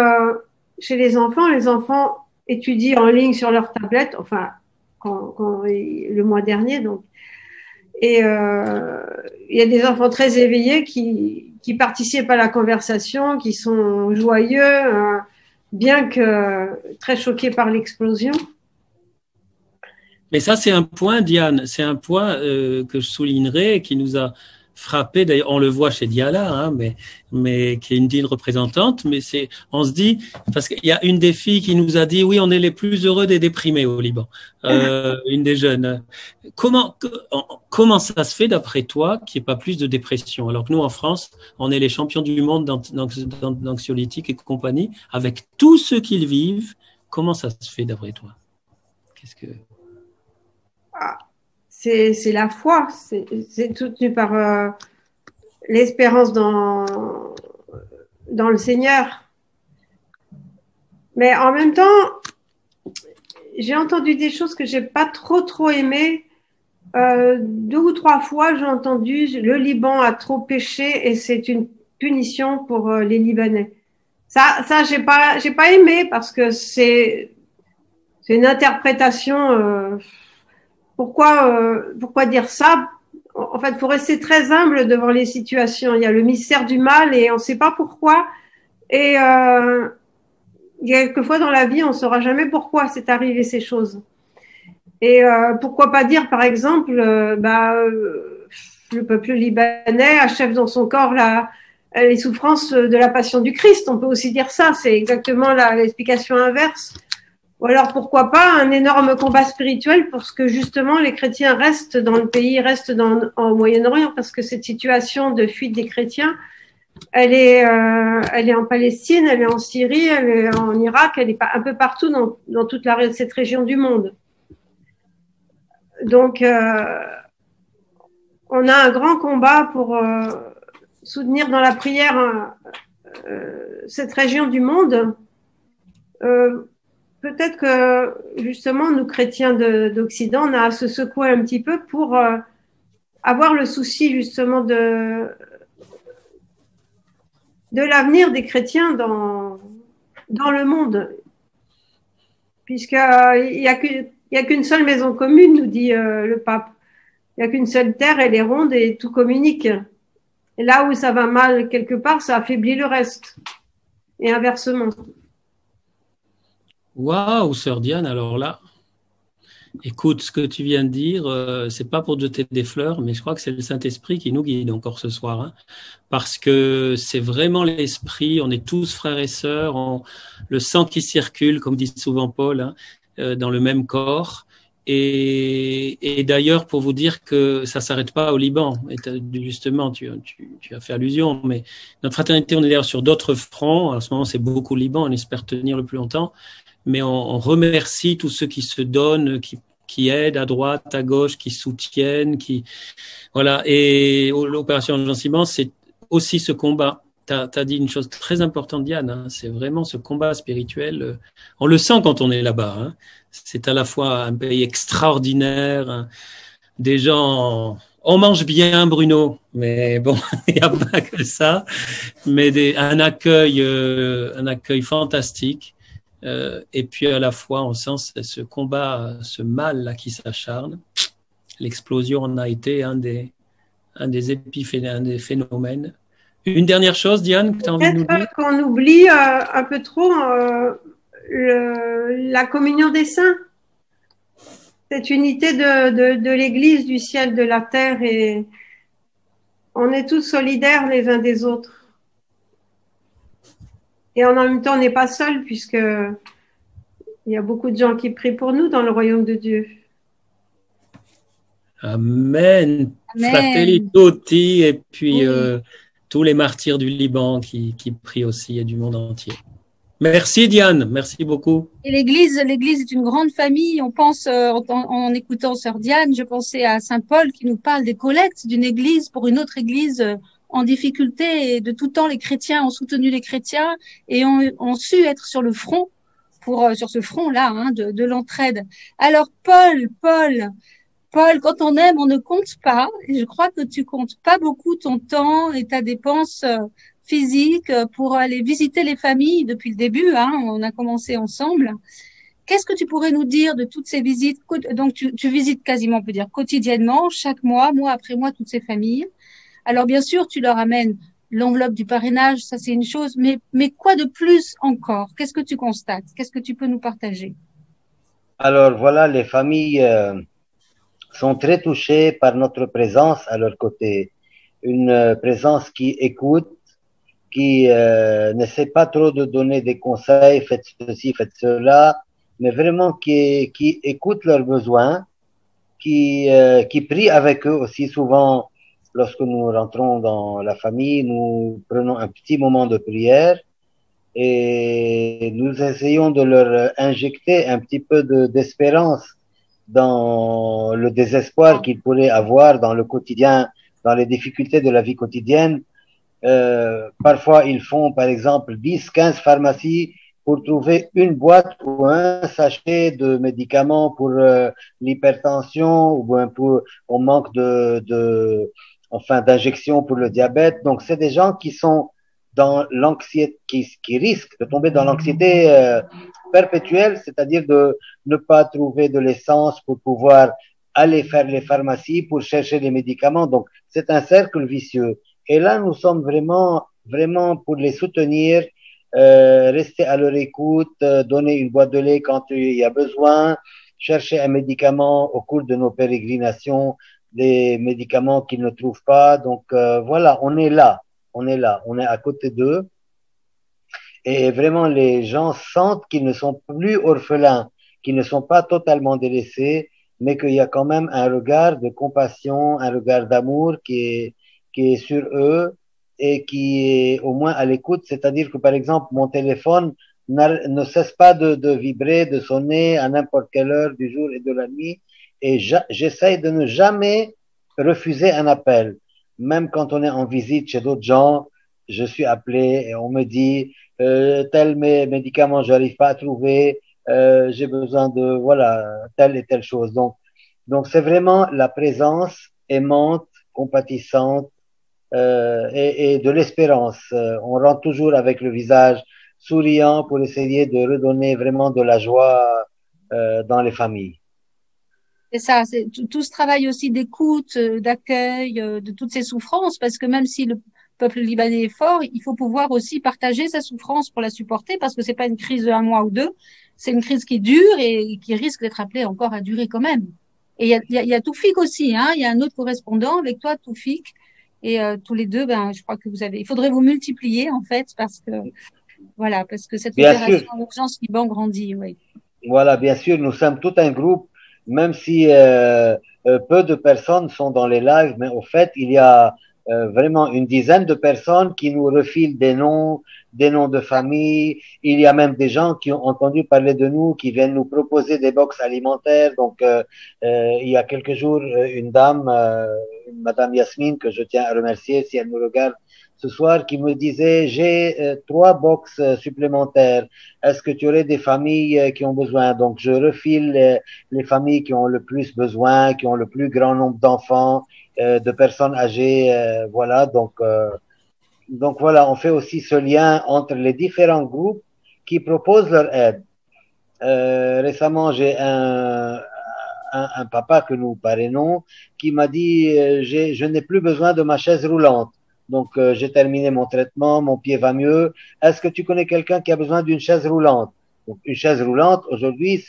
chez les enfants étudient en ligne sur leur tablette, enfin le mois dernier, donc, et il y a des enfants très éveillés qui participent à la conversation, qui sont joyeux, bien que très choqués par l'explosion. Mais ça, c'est un point, Diane, c'est un point que je soulignerai, qui nous a frappé. D'ailleurs, on le voit chez Diala, hein, mais qui est une digne représentante. Mais on se dit, parce qu'il y a une des filles qui nous a dit, oui, on est les plus heureux des déprimés au Liban. Une des jeunes. Comment ça se fait, d'après toi, qu'il n'y ait pas plus de dépression, alors que nous, en France, on est les champions du monde d'anxiolytiques et compagnie, avec tous ceux qu'ils vivent. Comment ça se fait, d'après toi? C'est la foi, c'est soutenu par l'espérance dans le Seigneur. Mais en même temps, j'ai entendu des choses que j'ai pas trop aimées. 2 ou 3 fois, j'ai entendu le Liban a trop péché et c'est une punition pour les Libanais. Ça j'ai pas aimé, parce que c'est une interprétation. Pourquoi dire ça? En fait, il faut rester très humble devant les situations. Il y a le mystère du mal et on ne sait pas pourquoi. Et il y a quelquefois dans la vie, on ne saura jamais pourquoi c'est arrivé ces choses. Et pourquoi pas dire, par exemple, le peuple libanais achève dans son corps les souffrances de la passion du Christ. On peut aussi dire ça. C'est exactement l'explication inverse. Ou alors, pourquoi pas un énorme combat spirituel pour que justement les chrétiens restent dans le pays, restent au Moyen-Orient, parce que cette situation de fuite des chrétiens, elle est en Palestine, elle est en Syrie, elle est en Irak, elle est un peu partout dans toute cette région du monde. Donc, on a un grand combat pour soutenir dans la prière cette région du monde. Peut-être que, justement, nous, chrétiens d'Occident, on a à se secouer un petit peu pour avoir le souci, justement, de l'avenir des chrétiens dans le monde. Puisqu'il y a qu'une seule maison commune, nous dit le pape. Il n'y a qu'une seule terre, elle est ronde et tout communique. Et là où ça va mal quelque part, ça affaiblit le reste. Et inversement. Waouh, Sœur Diane, alors là, Écoute, ce que tu viens de dire, c'est pas pour te jeter des fleurs, mais je crois que c'est le Saint-Esprit qui nous guide encore ce soir, hein, parce que c'est vraiment l'Esprit. On est tous frères et sœurs, le sang qui circule, comme dit souvent Paul, hein, dans le même corps. Et d'ailleurs, pour vous dire que ça s'arrête pas au Liban. Et justement, tu as fait allusion, mais notre fraternité, on est d'ailleurs sur d'autres fronts. En ce moment, c'est beaucoup au Liban. On espère tenir le plus longtemps. Mais on remercie tous ceux qui se donnent, qui aident à droite, à gauche, qui soutiennent, voilà. Et l'opération Jean Simon, c'est aussi ce combat. T'as dit une chose très importante, Diane, hein, c'est vraiment ce combat spirituel. On le sent quand on est là-bas. Hein. C'est à la fois un pays extraordinaire, hein, des gens. On mange bien, Bruno, mais bon, il n'y a pas que ça. Mais un accueil fantastique. Et puis à la fois, on sent ce combat, ce mal là qui s'acharne. L'explosion en a été un des phénomènes. Une dernière chose, Diane, que tu as envie de nous dire? Peut-être qu'on oublie un peu trop la communion des saints. Cette unité de l'Église, du ciel, de la terre, et on est tous solidaires les uns des autres. Et en même temps, on n'est pas seuls, puisque il y a beaucoup de gens qui prient pour nous dans le royaume de Dieu. Amen. Fratelli tutti, et puis tous les martyrs du Liban qui prient aussi, et du monde entier. Merci Diane, merci beaucoup. Et l'Église est une grande famille. On pense, en écoutant Sœur Diane, je pensais à Saint Paul qui nous parle des collectes d'une Église pour une autre Église en difficulté. Et de tout temps, les chrétiens ont soutenu les chrétiens et ont su être sur le front, sur ce front-là, hein, de l'entraide. Alors Paul, quand on aime, on ne compte pas. Et je crois que tu comptes pas beaucoup ton temps et ta dépense physique pour aller visiter les familles depuis le début. Hein, on a commencé ensemble. Qu'est-ce que tu pourrais nous dire de toutes ces visites? Donc, tu visites quasiment, on peut dire, quotidiennement, chaque mois, mois après mois, toutes ces familles. Alors, bien sûr, tu leur amènes l'enveloppe du parrainage, ça c'est une chose, mais quoi de plus encore? Qu'est-ce que tu constates? Qu'est-ce que tu peux nous partager? Alors, voilà, les familles sont très touchées par notre présence à leur côté. Une présence qui écoute, qui n'essaie pas trop de donner des conseils, faites ceci, faites cela, mais vraiment qui écoute leurs besoins, qui prie avec eux aussi. Souvent, lorsque nous rentrons dans la famille, nous prenons un petit moment de prière et nous essayons de leur injecter un petit peu d'espérance dans le désespoir qu'ils pourraient avoir dans le quotidien, dans les difficultés de la vie quotidienne. Parfois, ils font, par exemple, 10, 15 pharmacies pour trouver une boîte ou un sachet de médicaments pour l'hypertension ou bien on manque d'injections pour le diabète. Donc, c'est des gens qui sont dans l'anxiété, qui risquent de tomber dans l'anxiété perpétuelle, c'est-à-dire de ne pas trouver de l'essence pour pouvoir aller faire les pharmacies pour chercher les médicaments. Donc, c'est un cercle vicieux. Et là, nous sommes vraiment pour les soutenir, rester à leur écoute, donner une boîte de lait quand il y a besoin, chercher un médicament au cours de nos pérégrinations, des médicaments qu'ils ne trouvent pas. Donc voilà, on est là, on est à côté d'eux. Et vraiment, les gens sentent qu'ils ne sont plus orphelins, qu'ils ne sont pas totalement délaissés, mais qu'il y a quand même un regard de compassion, un regard d'amour qui est sur eux et qui est au moins à l'écoute. C'est-à-dire que, par exemple, mon téléphone ne cesse pas de vibrer, de sonner à n'importe quelle heure du jour et de la nuit. Et j'essaye de ne jamais refuser un appel. Même quand on est en visite chez d'autres gens, je suis appelé et on me dit tel médicament, j'arrive pas à trouver, j'ai besoin de telle et telle chose. Donc c'est vraiment la présence aimante, compatissante et de l'espérance. On rentre toujours avec le visage souriant pour essayer de redonner vraiment de la joie dans les familles. C'est ça, c'est tout ce travail aussi d'écoute, d'accueil, de toutes ces souffrances, parce que même si peuple libanais est fort, il faut pouvoir aussi partager sa souffrance pour la supporter parce que c'est pas une crise de 1 mois ou 2, c'est une crise qui dure et qui risque d'être appelée encore à durer quand même. Et il y a Toufik aussi, hein, il y a un autre correspondant avec toi, Toufik, et tous les deux, ben, je crois que il faudrait vous multiplier en fait parce que cette Bien opération sûr. d'urgence Liban grandit, oui. Voilà, bien sûr, nous sommes tout un groupe, même si peu de personnes sont dans les lives, mais au fait, il y a vraiment une dizaine de personnes qui nous refilent des noms de famille. Il y a même des gens qui ont entendu parler de nous, qui viennent nous proposer des box alimentaires. Donc, il y a quelques jours, une dame, Madame Yasmine, que je tiens à remercier si elle nous regarde ce soir, qui me disait, j'ai 3 box supplémentaires. Est-ce que tu aurais des familles qui ont besoin? Donc, je refile les familles qui ont le plus besoin, qui ont le plus grand nombre d'enfants, de personnes âgées. Voilà, donc voilà, on fait aussi ce lien entre les différents groupes qui proposent leur aide. Récemment, j'ai un papa que nous parrainons qui m'a dit je n'ai plus besoin de ma chaise roulante. Donc, j'ai terminé mon traitement, mon pied va mieux. Est-ce que tu connais quelqu'un qui a besoin d'une chaise roulante? Donc, une chaise roulante, aujourd'hui,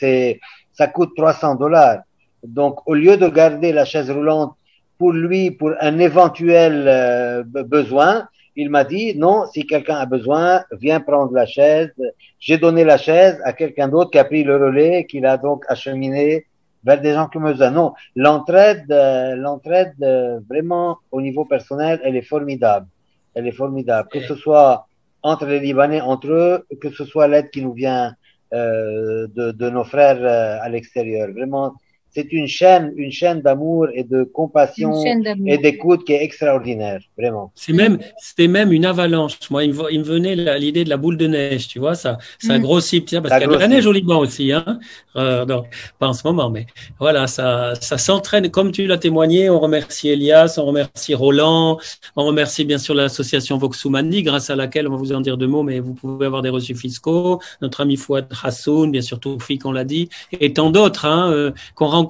ça coûte $300. Donc, au lieu de garder la chaise roulante pour lui, pour un éventuel besoin, il m'a dit, non, si quelqu'un a besoin, viens prendre la chaise. J'ai donné la chaise à quelqu'un d'autre qui a pris le relais, qui l'a donc acheminé vers des gens qui me disent non, l'entraide, vraiment au niveau personnel, elle est formidable. Elle est formidable. Que ce soit entre les Libanais, entre eux, que ce soit l'aide qui nous vient de nos frères à l'extérieur. Vraiment, c'est une chaîne d'amour et de compassion et d'écoute qui est extraordinaire, vraiment. C'était même une avalanche. Moi, il me venait l'idée de la boule de neige, tu vois, ça grossit, parce qu'il y a de la neige au Liban aussi, hein. Donc, pas en ce moment, mais voilà, ça s'entraîne, comme tu l'as témoigné. On remercie Elias, on remercie Roland, on remercie bien sûr l'association Voxoumani, grâce à laquelle, on va vous en dire 2 mots, mais vous pouvez avoir des reçus fiscaux, notre ami Fouad Hassoun, bien sûr Toufik, on l'a dit, et tant d'autres, hein, qu'on rencontre.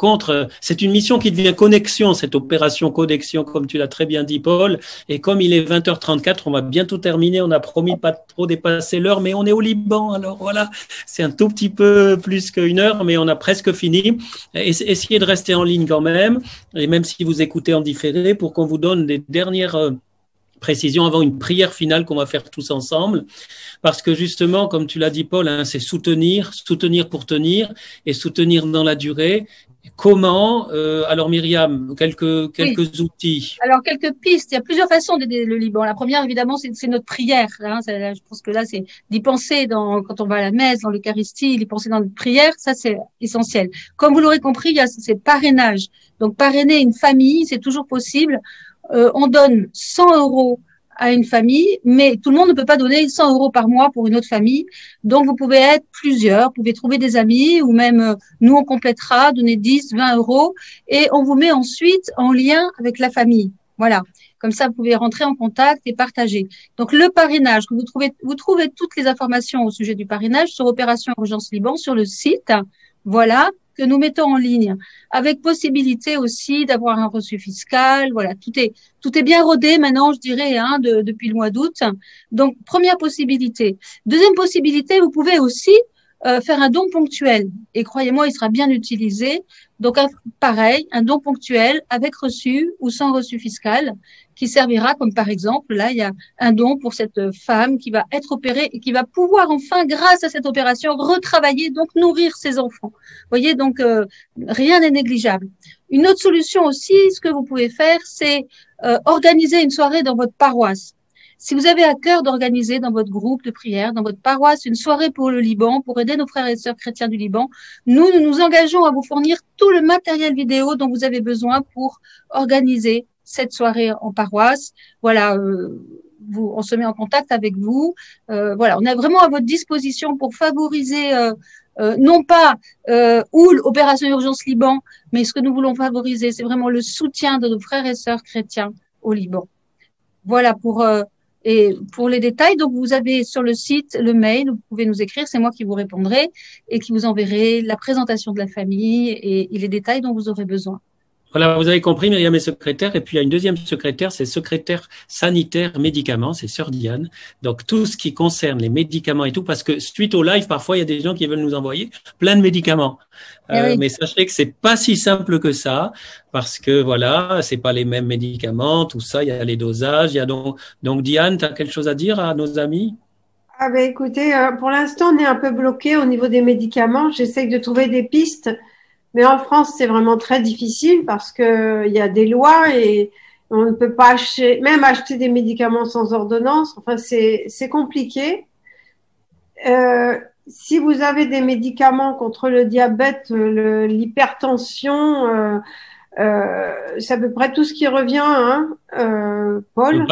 C'est une mission qui devient connexion, cette opération connexion, comme tu l'as très bien dit, Paul. Et comme il est 20h34, on va bientôt terminer. On a promis de pas trop dépasser l'heure, mais on est au Liban. Alors voilà, c'est un tout petit peu plus qu'1 heure, mais on a presque fini. Essayez de rester en ligne quand même, et même si vous écoutez en différé, pour qu'on vous donne des dernières précision avant une prière finale qu'on va faire tous ensemble, parce que justement, comme tu l'as dit, Paul, hein, c'est soutenir pour tenir et soutenir dans la durée. Comment alors Myriam, quelques outils. Alors quelques pistes. Il y a plusieurs façons d'aider le Liban. La première, évidemment, c'est notre prière. Hein. Je pense que là, c'est d'y penser quand on va à la messe, dans l'Eucharistie, d'y penser dans notre prière. Ça, c'est essentiel. Comme vous l'aurez compris, il y a ces parrainages. Donc parrainer une famille, c'est toujours possible. On donne 100 € à une famille, mais tout le monde ne peut pas donner 100 € par mois pour une autre famille. Donc, vous pouvez être plusieurs, vous pouvez trouver des amis ou même nous, on complétera, donner 10, 20 € et on vous met ensuite en lien avec la famille. Voilà. Comme ça, vous pouvez rentrer en contact et partager. Donc, le parrainage, vous trouvez toutes les informations au sujet du parrainage sur Opération Urgence Liban sur le site. Voilà, que nous mettons en ligne, avec possibilité aussi d'avoir un reçu fiscal. Voilà, tout est bien rodé maintenant, je dirais, hein, depuis le mois d'août. Donc, première possibilité. Deuxième possibilité, vous pouvez aussi faire un don ponctuel. Et croyez-moi, il sera bien utilisé. Donc, pareil, un don ponctuel avec reçu ou sans reçu fiscal, qui servira, comme par exemple, là, il y a un don pour cette femme qui va être opérée et qui va pouvoir enfin, grâce à cette opération, retravailler, donc nourrir ses enfants. Vous voyez, donc rien n'est négligeable. Une autre solution aussi, ce que vous pouvez faire, c'est organiser une soirée dans votre paroisse. Si vous avez à cœur d'organiser dans votre groupe de prière, dans votre paroisse, une soirée pour le Liban, pour aider nos frères et sœurs chrétiens du Liban, nous nous engageons à vous fournir tout le matériel vidéo dont vous avez besoin pour organiser cette soirée en paroisse. Voilà, on se met en contact avec vous. Voilà, on est vraiment à votre disposition pour favoriser non pas Opération Urgence Liban, mais ce que nous voulons favoriser, c'est vraiment le soutien de nos frères et sœurs chrétiens au Liban. Voilà et pour les détails, donc vous avez sur le site le mail, vous pouvez nous écrire, c'est moi qui vous répondrai et qui vous enverrai la présentation de la famille et les détails dont vous aurez besoin. Voilà, vous avez compris, Myriam est secrétaire, et puis il y a une deuxième secrétaire, c'est secrétaire sanitaire médicaments, c'est Sœur Diane. Donc tout ce qui concerne les médicaments et tout, parce que suite au live, parfois il y a des gens qui veulent nous envoyer plein de médicaments. Oui. Mais sachez que c'est pas si simple que ça, parce que voilà, c'est pas les mêmes médicaments, tout ça, il y a les dosages, il y a donc Diane, tu as quelque chose à dire à nos amis? Ah ben écoutez, pour l'instant, on est un peu bloqué au niveau des médicaments. J'essaie de trouver des pistes, mais en France, c'est vraiment très difficile parce que il y a des lois et on ne peut pas acheter des médicaments sans ordonnance. Enfin, c'est compliqué. Si vous avez des médicaments contre le diabète, l'hypertension, c'est à peu près tout ce qui revient, hein, Paul.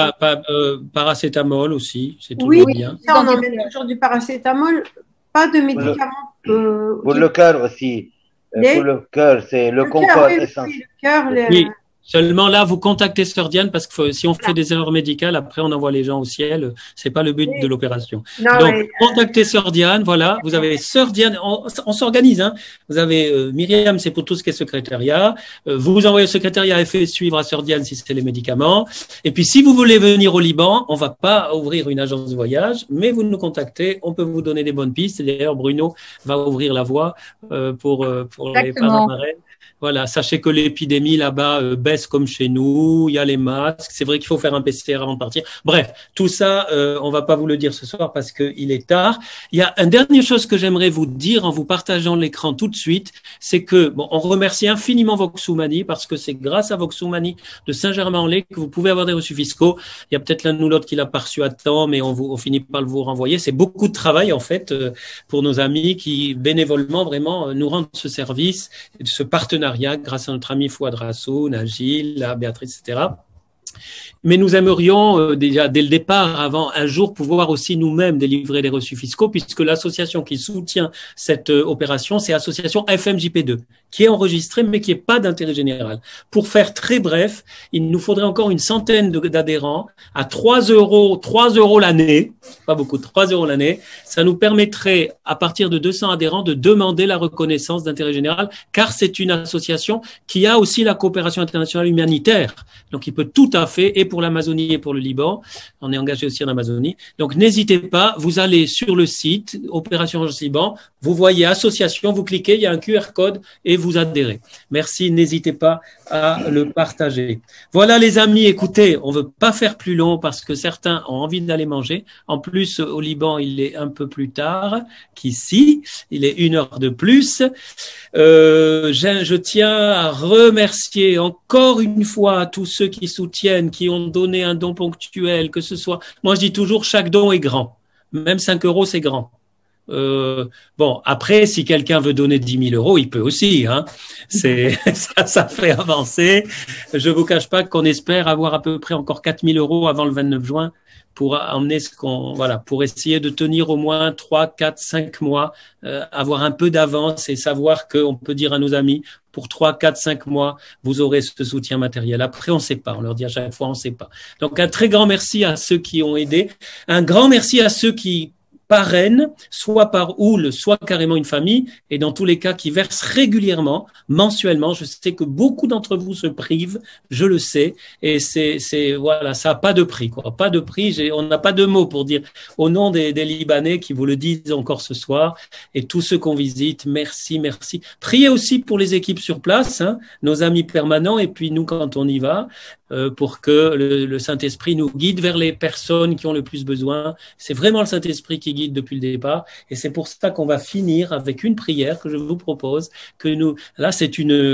Paracétamol aussi, c'est toujours Oui, bien. ça, on emmène toujours du paracétamol, pas de médicaments. Pour le cœur aussi. Pour le cœur, c'est le concorde essentiel. Le cœur, Oui. Seulement là, vous contactez Sœur Diane parce que si on fait des erreurs médicales, après on envoie les gens au ciel. C'est pas le but de l'opération. Donc, contactez Sœur Diane. Voilà, vous avez Sœur Diane. On s'organise. Hein. Vous avez Myriam, c'est pour tout ce qui est secrétariat. Vous envoyez au secrétariat et fait suivre à Sœur Diane si c'est les médicaments. Et puis, si vous voulez venir au Liban, on va pas ouvrir une agence de voyage, mais vous nous contactez. On peut vous donner des bonnes pistes. D'ailleurs, Bruno va ouvrir la voie pour les parents marraines. Voilà, sachez que l'épidémie là-bas baisse comme chez nous, il y a les masques, c'est vrai qu'il faut faire un PCR avant de partir. Bref, tout ça, on va pas vous le dire ce soir parce qu'il est tard. Il y a une dernière chose que j'aimerais vous dire en vous partageant l'écran tout de suite, c'est que, on remercie infiniment Voxumani parce que c'est grâce à Voxumani de Saint-Germain-en-Laye que vous pouvez avoir des reçus fiscaux. Il y a peut-être l'un ou l'autre qui l'a pas reçu à temps, mais on finit par le vous renvoyer. C'est beaucoup de travail, en fait, pour nos amis qui, bénévolement, vraiment, nous rendent ce service, ce partenariat grâce à notre ami Fouad Rassoun, à Gilles, à Béatrice, etc. Mais nous aimerions déjà dès le départ, avant un jour, pouvoir aussi nous-mêmes délivrer les reçus fiscaux, puisque l'association qui soutient cette opération, c'est l'association FMJP2, qui est enregistrée, mais qui n'est pas d'intérêt général. Pour faire très bref, il nous faudrait encore une centaine d'adhérents à 3 euros l'année, pas beaucoup, 3 euros l'année. Ça nous permettrait, à partir de 200 adhérents, de demander la reconnaissance d'intérêt général, car c'est une association qui a aussi la coopération internationale humanitaire. Donc, il peut tout à fait, et pour l'Amazonie et pour le Liban, on est engagé aussi en Amazonie. Donc, n'hésitez pas, vous allez sur le site Opération Urgence Liban, vous voyez association, vous cliquez, il y a un QR code et vous adhérez. Merci, n'hésitez pas à le partager. Voilà les amis, écoutez, on veut pas faire plus long parce que certains ont envie d'aller manger. En plus, au Liban, il est un peu plus tard qu'ici, il est 1 heure de plus. Je tiens à remercier encore une fois tous ceux qui soutiennent, qui ont donné un don ponctuel, que ce soit, moi je dis toujours chaque don est grand, même 5 euros c'est grand. Après, si quelqu'un veut donner 10 000 euros, il peut aussi, hein. Ça fait avancer. Je vous cache pas qu'on espère avoir à peu près encore 4 000 euros avant le 29 juin pour emmener pour essayer de tenir au moins 3, 4, 5 mois, avoir un peu d'avance et savoir qu'on peut dire à nos amis, pour 3, 4, 5 mois, vous aurez ce soutien matériel. Après, on ne sait pas. On leur dit à chaque fois, on ne sait pas. Donc, un très grand merci à ceux qui ont aidé. Un grand merci à ceux qui parrainent, soit par houle, soit carrément une famille, et dans tous les cas qui versent régulièrement, mensuellement. Je sais que beaucoup d'entre vous se privent, je le sais, et voilà, ça n'a pas de prix, quoi. Pas de prix, on n'a pas de mots pour dire au nom des Libanais qui vous le disent encore ce soir, et tous ceux qu'on visite, merci, merci. Priez aussi pour les équipes sur place, hein, nos amis permanents, et puis nous quand on y va, pour que le Saint-Esprit nous guide vers les personnes qui ont le plus besoin. C'est vraiment le Saint-Esprit qui guide depuis le départ, et c'est pour ça qu'on va finir avec une prière que je vous propose, là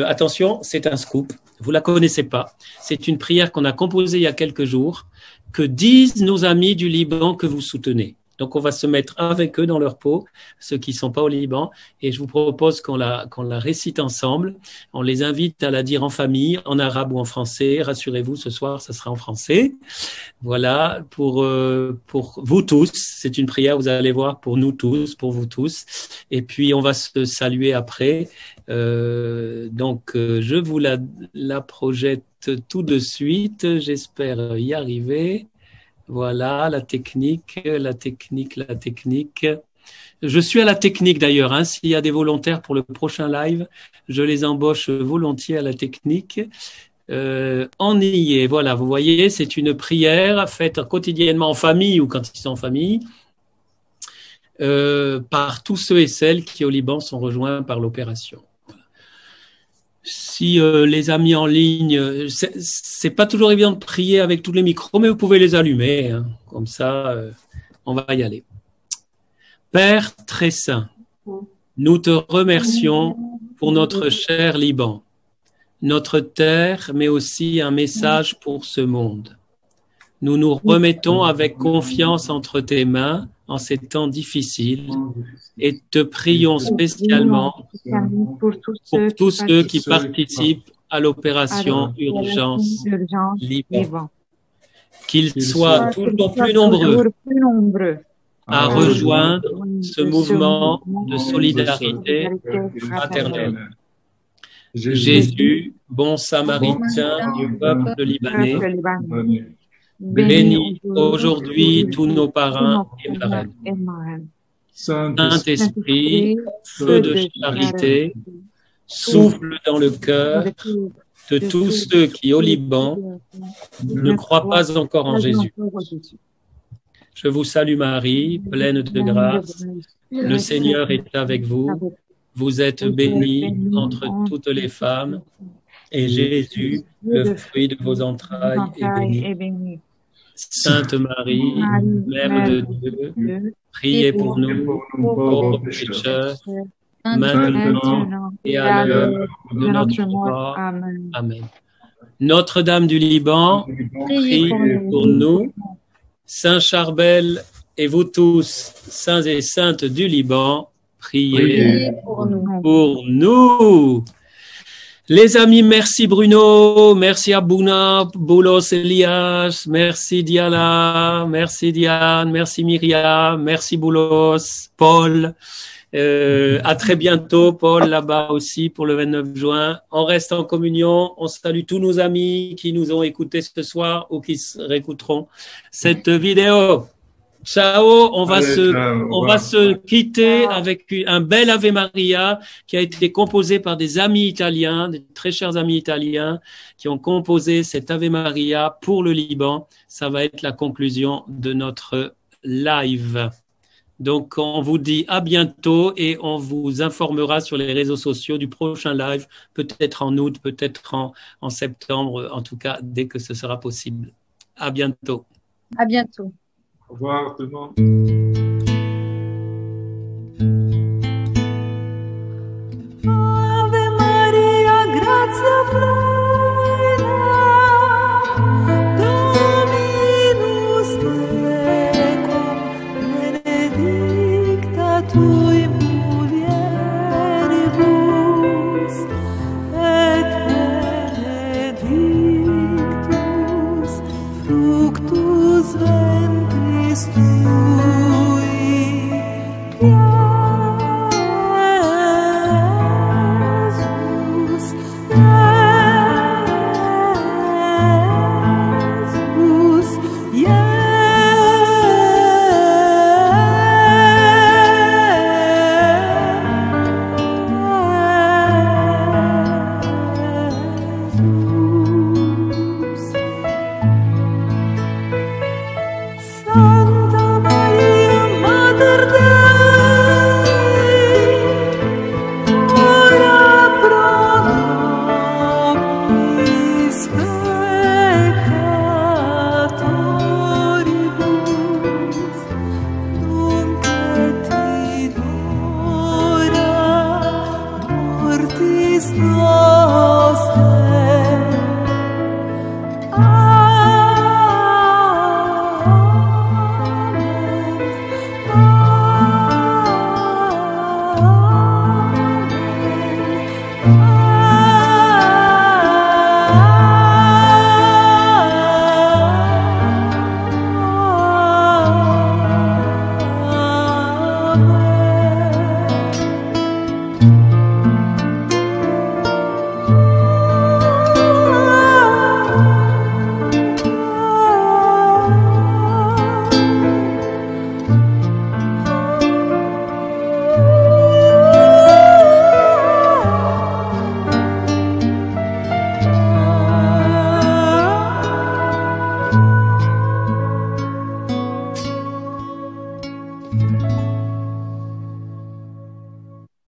attention, c'est un scoop, vous la connaissez pas, c'est une prière qu'on a composée il y a quelques jours, que disent nos amis du Liban que vous soutenez. Donc, on va se mettre avec eux dans leur peau, ceux qui sont pas au Liban, et je vous propose qu'on la récite ensemble. On les invite à la dire en famille, en arabe ou en français. Rassurez-vous, ce soir, ça sera en français. Voilà, pour vous tous. C'est une prière, vous allez voir, pour nous tous, pour vous tous. Et puis, on va se saluer après. Je vous la projette tout de suite. J'espère y arriver. Voilà, la technique. Je suis à la technique d'ailleurs, hein. S'il y a des volontaires pour le prochain live, je les embauche volontiers à la technique. On y est, voilà, vous voyez, c'est une prière faite quotidiennement en famille ou quand ils sont en famille, par tous ceux et celles qui au Liban sont rejoints par l'opération. Voilà. Si les amis en ligne, c'est pas toujours évident de prier avec tous les micros, mais vous pouvez les allumer, hein. Comme ça, on va y aller. Père très saint, nous te remercions pour notre cher Liban, notre terre, mais aussi un message pour ce monde. Nous nous remettons avec confiance entre tes mains en ces temps difficiles et te prions spécialement pour tous ceux qui participent à l'opération Urgence Liban. Qu'ils soient toujours plus nombreux à rejoindre ce mouvement de solidarité fraternelle. Jésus, bon samaritain du peuple libanais, bénis aujourd'hui tous nos parrains et marraines. Saint-Esprit, feu de charité, souffle dans le cœur de tous ceux qui, au Liban, ne croient pas encore en Jésus. Je vous salue Marie, pleine de grâce. Le Seigneur est avec vous. Vous êtes bénie entre toutes les femmes, et Jésus, le fruit de vos entrailles, est béni. Sainte Marie, Mère de Dieu, priez pour nous, pauvres pécheurs, maintenant et à l'heure de notre mort. Amen. Notre-Dame du Liban, prie pour nous. Saint Charbel et vous tous, saints et saintes du Liban, priez pour nous. Les amis, merci Bruno, merci Abouna, Boulos Elias, merci Diana, merci Diane, merci Myriam, merci Boulos, Paul. À très bientôt, Paul, là-bas aussi pour le 29 juin. On reste en communion. On salue tous nos amis qui nous ont écoutés ce soir ou qui réécouteront cette vidéo. Ciao, on va se quitter avec un bel Ave Maria qui a été composé par des amis italiens, des très chers amis italiens qui ont composé cet Ave Maria pour le Liban. Ça va être la conclusion de notre live. Donc, on vous dit à bientôt et on vous informera sur les réseaux sociaux du prochain live, peut-être en août, peut-être en septembre, en tout cas, dès que ce sera possible. À bientôt. À bientôt. Au revoir tout le monde. Ave Maria, gratia plena, Dominus tecum, benedicta tui mulieribus, et benedictus fructus ventris tui, Santa Maria Thank you.